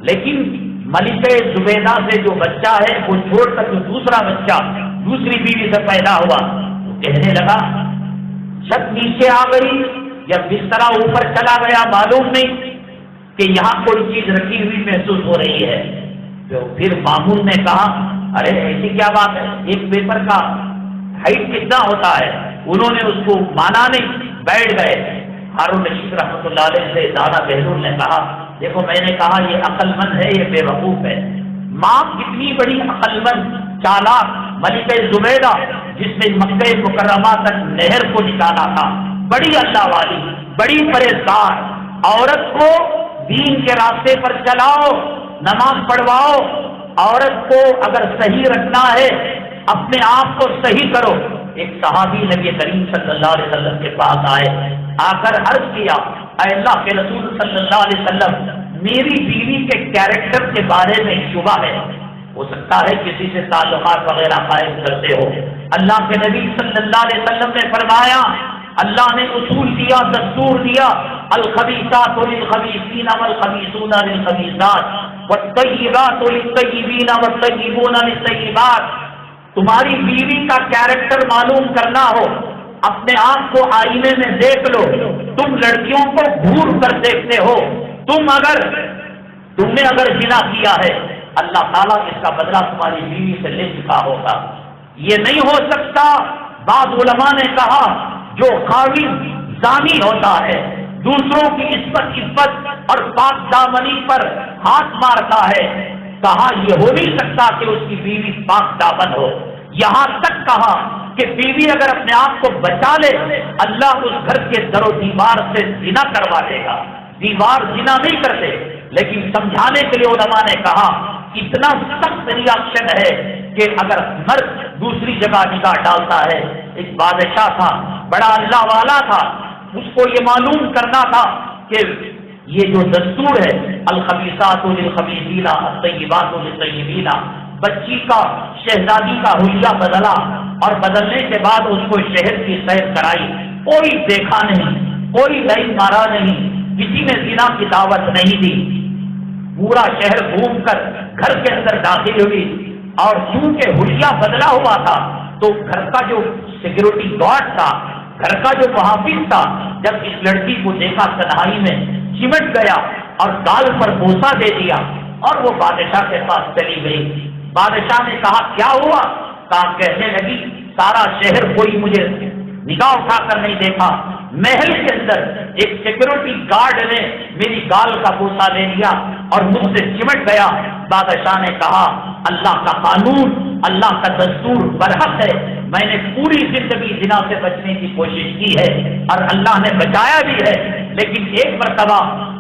لیکن ملکہ زبیدہ سے جو بچہ ہے وہ چھوڑ کر جو دوسرا بچہ دوسری بیوی سے پیدا ہوا، تو کہنے لگا چھت نیچے آ گئی یا بسترا اوپر چلا گیا معلوم نہیں کہ یہاں کوئی چیز رکھی ہوئی محسوس ہو رہی ہے۔ تو پھر مامون نے کہا ارے ایسی کیا بات ہے، ایک پیپر کا ہائٹ کتنا ہوتا ہے؟ انہوں نے اس کو مانا نہیں، بیٹھ گئے۔ ہارون رشید رحمۃ اللہ علیہ سے دانا بہلول نے کہا دیکھو میں نے کہا یہ عقل مند ہے، یہ بے وقوف ہے۔ ماں کتنی بڑی عقل مند چالاک ملکہ زبیدہ جس نے مکہ مکرمہ تک نہر کو نکالا تھا، بڑی اللہ والی، بڑی پرہیزگار، عورت کو دین کے راستے پر چلاؤ، نماز پڑھواؤ، عورت کو اگر صحیح رکھنا ہے اپنے آپ کو صحیح کرو۔ ایک صحابی نبی کریم صلی اللہ علیہ وسلم کے پاس آئے، آ کر عرض کیا اے اللہ کے رسول صلی اللہ علیہ وسلم، میری بیوی کے کیریکٹر کے بارے میں شبہ ہے، ہو سکتا ہے کسی سے تعلقات وغیرہ قائم کرتے ہو۔ اللہ کے نبی صلی اللہ علیہ وسلم نے فرمایا، اللہ نے اصول دیا، دستور دیا، الخبیثات للخبیثین والخبیثون للخبیثات والطیبات للطیبین والطیبون للطیبات۔ تمہاری بیوی کا کیریکٹر معلوم کرنا ہو، اپنے آپ کو آئینے میں دیکھ لو، تم لڑکیوں کو گھور کر دیکھتے ہو، تم نے اگر زنا کیا ہے اللہ تعالیٰ اس کا بدلہ تمہاری بیوی سے لے چکا ہوگا۔ یہ نہیں ہو سکتا، بعض علماء نے کہا جو خاوند زانی ہوتا ہے، دوسروں کی عزت اور پاک دامنی پر ہاتھ مارتا ہے، کہا یہ ہو نہیں سکتا کہ اس کی بیوی پاک دامن ہو۔ یہاں تک کہا کہ بیوی اگر اپنے آپ کو بچا لے اللہ اس گھر کے در و دیوار سے زنا کروا دے گا۔ دیوار زنا نہیں کرتے، لیکن سمجھانے کے لیے علماء نے کہا اتنا سخت ریاکشن ہے کہ اگر مرد دوسری جگہ نگاہ ڈالتا ہے، ایک بادشاہ تھا، بڑا اللہ والا تھا، اس کو یہ معلوم کرنا تھا کہ یہ جو دستور ہے الخبیثات للخبیثین الطیبات للطیبین، بچی کا شہزادی کا حلیہ بدلا اور بدلنے کے بعد اس کو شہر کی سیر کرائی، کوئی دیکھا نہیں، کوئی لائن مارا نہیں، کسی نے زنا کی دعوت نہیں دی، پورا شہر گھوم کر گھر کے اندر داخل ہوئی، اور چونکہ حلیہ بدلا ہوا تھا تو گھر کا جو سیکورٹی گارڈ تھا، گھر کا جو محافظ تھا، جب اس لڑکی کو دیکھا تنہائی میں چمٹ گیا اور گال پر بوسہ دے دیا اور وہ بادشاہ کے پاس چلی گئی۔ بادشاہ نے کہا کیا ہوا؟ کہا کہنے لگی سارا شہر کوئی مجھے نگاہ اٹھا کر نہیں دیکھا، محل کے اندر ایک سیکورٹی گارڈ نے میری گال کا بوسہ لے لیا اور مجھ سے چمٹ گیا۔ بادشاہ نے کہا اللہ کا قانون، اللہ کا دستور برحق ہے، میں نے پوری زندگی زنا سے بچنے کی کوشش کی ہے اور اللہ نے بچایا بھی ہے، لیکن ایک مرتبہ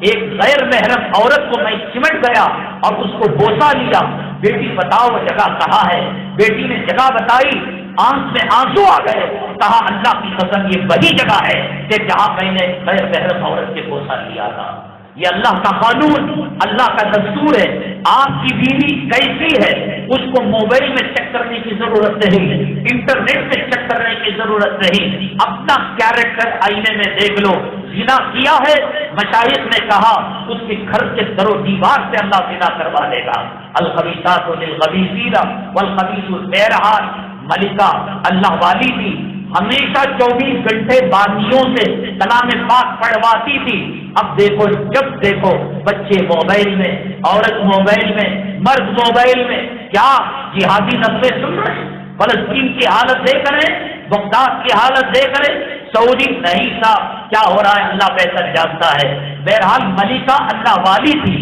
ایک غیر محرم عورت کو میں چمٹ گیا اور اس کو بوسہ لیا۔ بیٹی بتاؤ وہ جگہ کہاں ہے؟ بیٹی نے جگہ بتائی، آنکھ میں آنسو آ گئے، کہا اللہ کی قسم یہ وہی جگہ ہے کہ جہاں میں نے غیر محرم عورت کے بوسہ لیا تھا۔ یہ اللہ کا قانون، اللہ کا دستور ہے۔ آپ کی بیوی کیسی ہے اس کو موبائل میں چیک کرنے کی ضرورت نہیں، انٹرنیٹ میں چیک کرنے کی ضرورت نہیں، اپنا کیریکٹر آئینے میں دیکھ لو۔ زنا کیا ہے، مشائخ نے کہا اس کے گھر کے در و دیوار سے اللہ زنا کروا دے گا۔ الخبیثات للخبیثین والخبیثون، بہرحال ملکہ اللہ والی تھی، ہمیشہ 24 گھنٹے بانیوں سے کلام پاک پڑھواتی تھی۔ اب دیکھو جب دیکھو بچے موبائل میں، عورت موبائل میں، مرد موبائل میں، کیا جہادی نغمے سن رہے، فلسطین کی حالت دیکھ رہے، بغداد کی حالت دیکھ رہے، سعودی نہیں صاحب کیا ہو رہا ہے اللہ بہتر جانتا ہے۔ بہرحال ملکہ اللہ والی تھی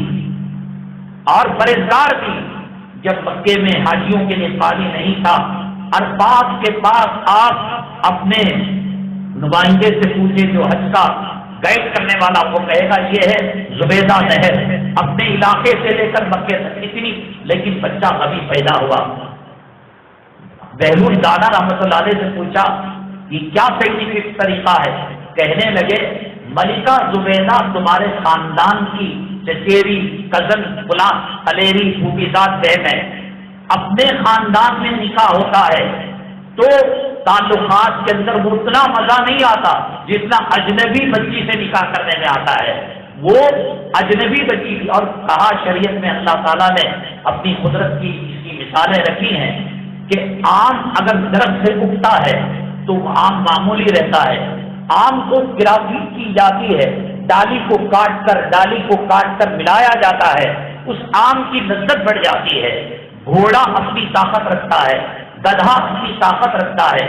اور پرہیزگار تھی۔ جب مکے میں حاجیوں کے لیے پانی نہیں تھا، عرفات کے پاس آپ اپنے نمائندے سے پوچھے جو حج کا گائیڈ کرنے والا، وہ کہے گا یہ ہے زبیدہ نہر، اپنے علاقے سے لے کر مکے تک اتنی، لیکن بچہ ابھی پیدا ہوا۔ بہلول دانا رحمۃ اللہ علیہ سے پوچھا یہ کیا سائنٹیفک طریقہ ہے؟ کہنے لگے ملکہ زبیدہ تمہارے خاندان کی چچیری، کزن، فلاں، خلیری، پھوپھی زاد بہن ہے، اپنے خاندان میں نکاح ہوتا ہے تو تعلقات کے اندر اتنا مزہ نہیں آتا جتنا اجنبی بچی سے نکاح کرنے میں آتا ہے۔ وہ اجنبی بچی تھی، اور کہا شریعت میں اللہ تعالیٰ نے اپنی قدرت کی اس کی مثالیں رکھی ہیں کہ آم اگر درخت سے اگتا ہے تو آم معمولی رہتا ہے، آم کو گرافٹ کی جاتی ہے، ڈالی کو کاٹ کر ملایا جاتا ہے، اس آم کی لذت بڑھ جاتی ہے۔ گھوڑا اپنی طاقت رکھتا ہے، گدھا اپنی طاقت رکھتا ہے،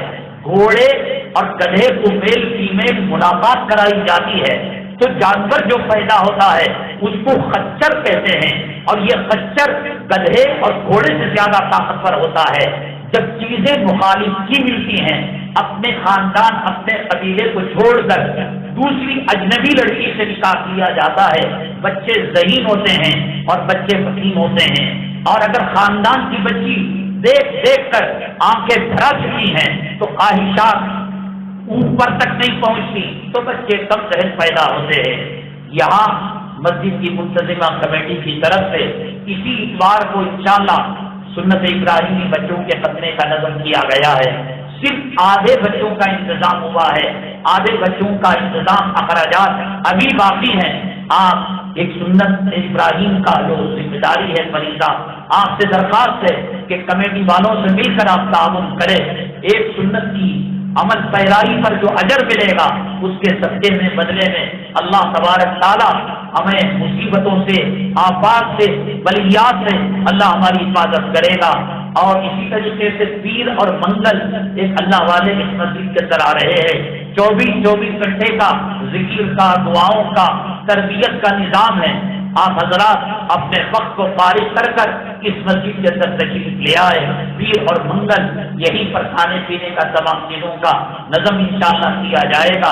گھوڑے اور گدھے کو میل فیمیل ملاقات کرائی جاتی ہے تو جانور جو پیدا ہوتا ہے اس کو خچر کہتے ہیں، اور یہ خچر گدھے اور گھوڑے سے زیادہ طاقتور ہوتا ہے۔ جب چیزیں مخالف کی ملتی ہیں، اپنے خاندان اپنے قبیلے کو چھوڑ کر دوسری اجنبی لڑکی سے نکاح کیا جاتا ہے، بچے ذہین ہوتے ہیں اور بچے حکیم ہوتے ہیں، اور اگر خاندان کی بچی دیکھ دیکھ کر آنکھیں بھرا چکی ہیں تو خواہشات اوپر تک نہیں پہنچتی تو بچے کم ذہن پیدا ہوتے ہیں۔ یہاں مسجد کی منتظمہ کمیٹی کی طرف سے اسی اتوار کو انشاءاللہ سنت ابراہیمی بچوں کے ختنے کا نظم کیا گیا ہے۔ صرف آدھے بچوں کا انتظام ہوا ہے، آدھے بچوں کا انتظام اخراجات ابھی باقی ہیں۔ آپ ایک سنت ابراہیم کا جو ذمہ داری ہے فریضہ، آپ سے درخواست ہے کہ کمیٹی والوں سے مل کر آپ تعاون کریں۔ ایک سنت کی عمل پیرائی پر جو اجر ملے گا اس کے صدقے میں بدلے میں اللہ تبارک تعالیٰ ہمیں مصیبتوں سے، آفات سے، بلیات سے اللہ ہماری حفاظت کرے گا۔ اور اسی طریقے سے پیر اور منگل ایک اللہ والے اس مسجد کے اندر آ رہے ہیں، 24 گھنٹے کا ذکر کا، دعاؤں کا، تربیت کا نظام ہے۔ آپ حضرات اپنے وقت کو فارغ کر کر اس مسجد کے اندر تشریف لے آئے۔ پیر اور منگل یہیں پر کھانے پینے کا تمام چیزوں کا نظم انشاءاللہ کیا جائے گا۔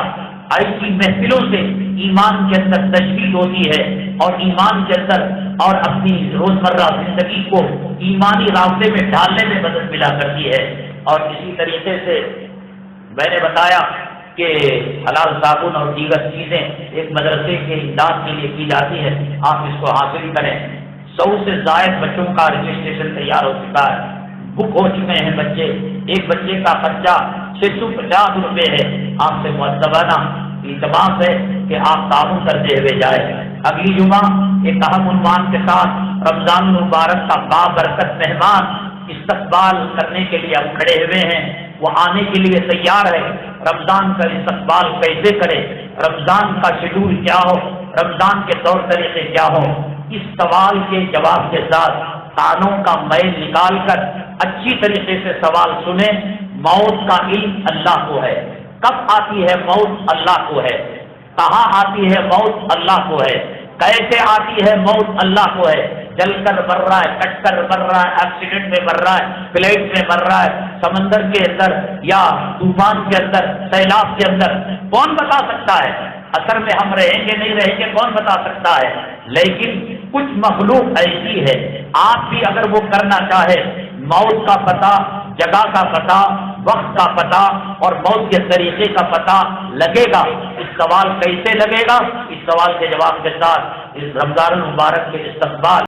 ایسی محفلوں سے ایمان کے اندر تجدید ہوتی ہے اور ایمان کے اندر اور اپنی روزمرہ زندگی کو ایمانی راستے میں ڈالنے میں مدد ملا کرتی ہے۔ اور اسی طریقے سے میں نے بتایا کہ حلال صابن اور دیگر چیزیں ایک مدرسے کے امداد کے لیے کی جاتی ہے، آپ اس کو حاصل کریں۔ 100 سے زائد بچوں کا رجسٹریشن تیار ہو چکا ہے، بک ہو چکے ہیں بچے، ایک بچے کا خرچہ 650 روپے ہے۔ آپ سے مؤدبانہ التماس ہے کہ آپ تعاون کرتے ہوئے جائیں۔ اگلی جمعہ ایک اہم عنوان کے ساتھ رمضان المبارک کا بابرکت مہمان استقبال کرنے کے لیے ہم کھڑے ہوئے ہیں، وہ آنے کے لیے تیار ہے۔ رمضان کا استقبال کیسے کرے، رمضان کا شیڈول کیا ہو، رمضان کے طور طریقے کیا ہو، اس سوال کے جواب کے ساتھ کانوں کا میل نکال کر اچھی طریقے سے سوال سنیں۔ موت کا علم اللہ کو ہے، کب آتی ہے موت اللہ کو ہے، کہاں آتی ہے موت اللہ کو ہے، کیسے آتی ہے موت اللہ کو ہے۔ جل کر مر رہا ہے، کٹ کر مر رہا ہے، ایکسیڈنٹ میں مر رہا ہے، فلیٹ میں مر رہا ہے، سمندر کے اندر یا طوفان کے اندر، سیلاب کے اندر، کون بتا سکتا ہے؟ اثر میں ہم رہیں گے نہیں رہیں گے کون بتا سکتا ہے؟ لیکن کچھ مخلوق ایسی ہے، آپ بھی اگر وہ کرنا چاہے، موت کا پتہ، جگہ کا پتہ، وقت کا پتہ اور موت کے طریقے کا پتہ لگے گا۔ اس سوال کیسے لگے گا؟ اس سوال کے جواب کے ساتھ اس رمضان المبارک کے استقبال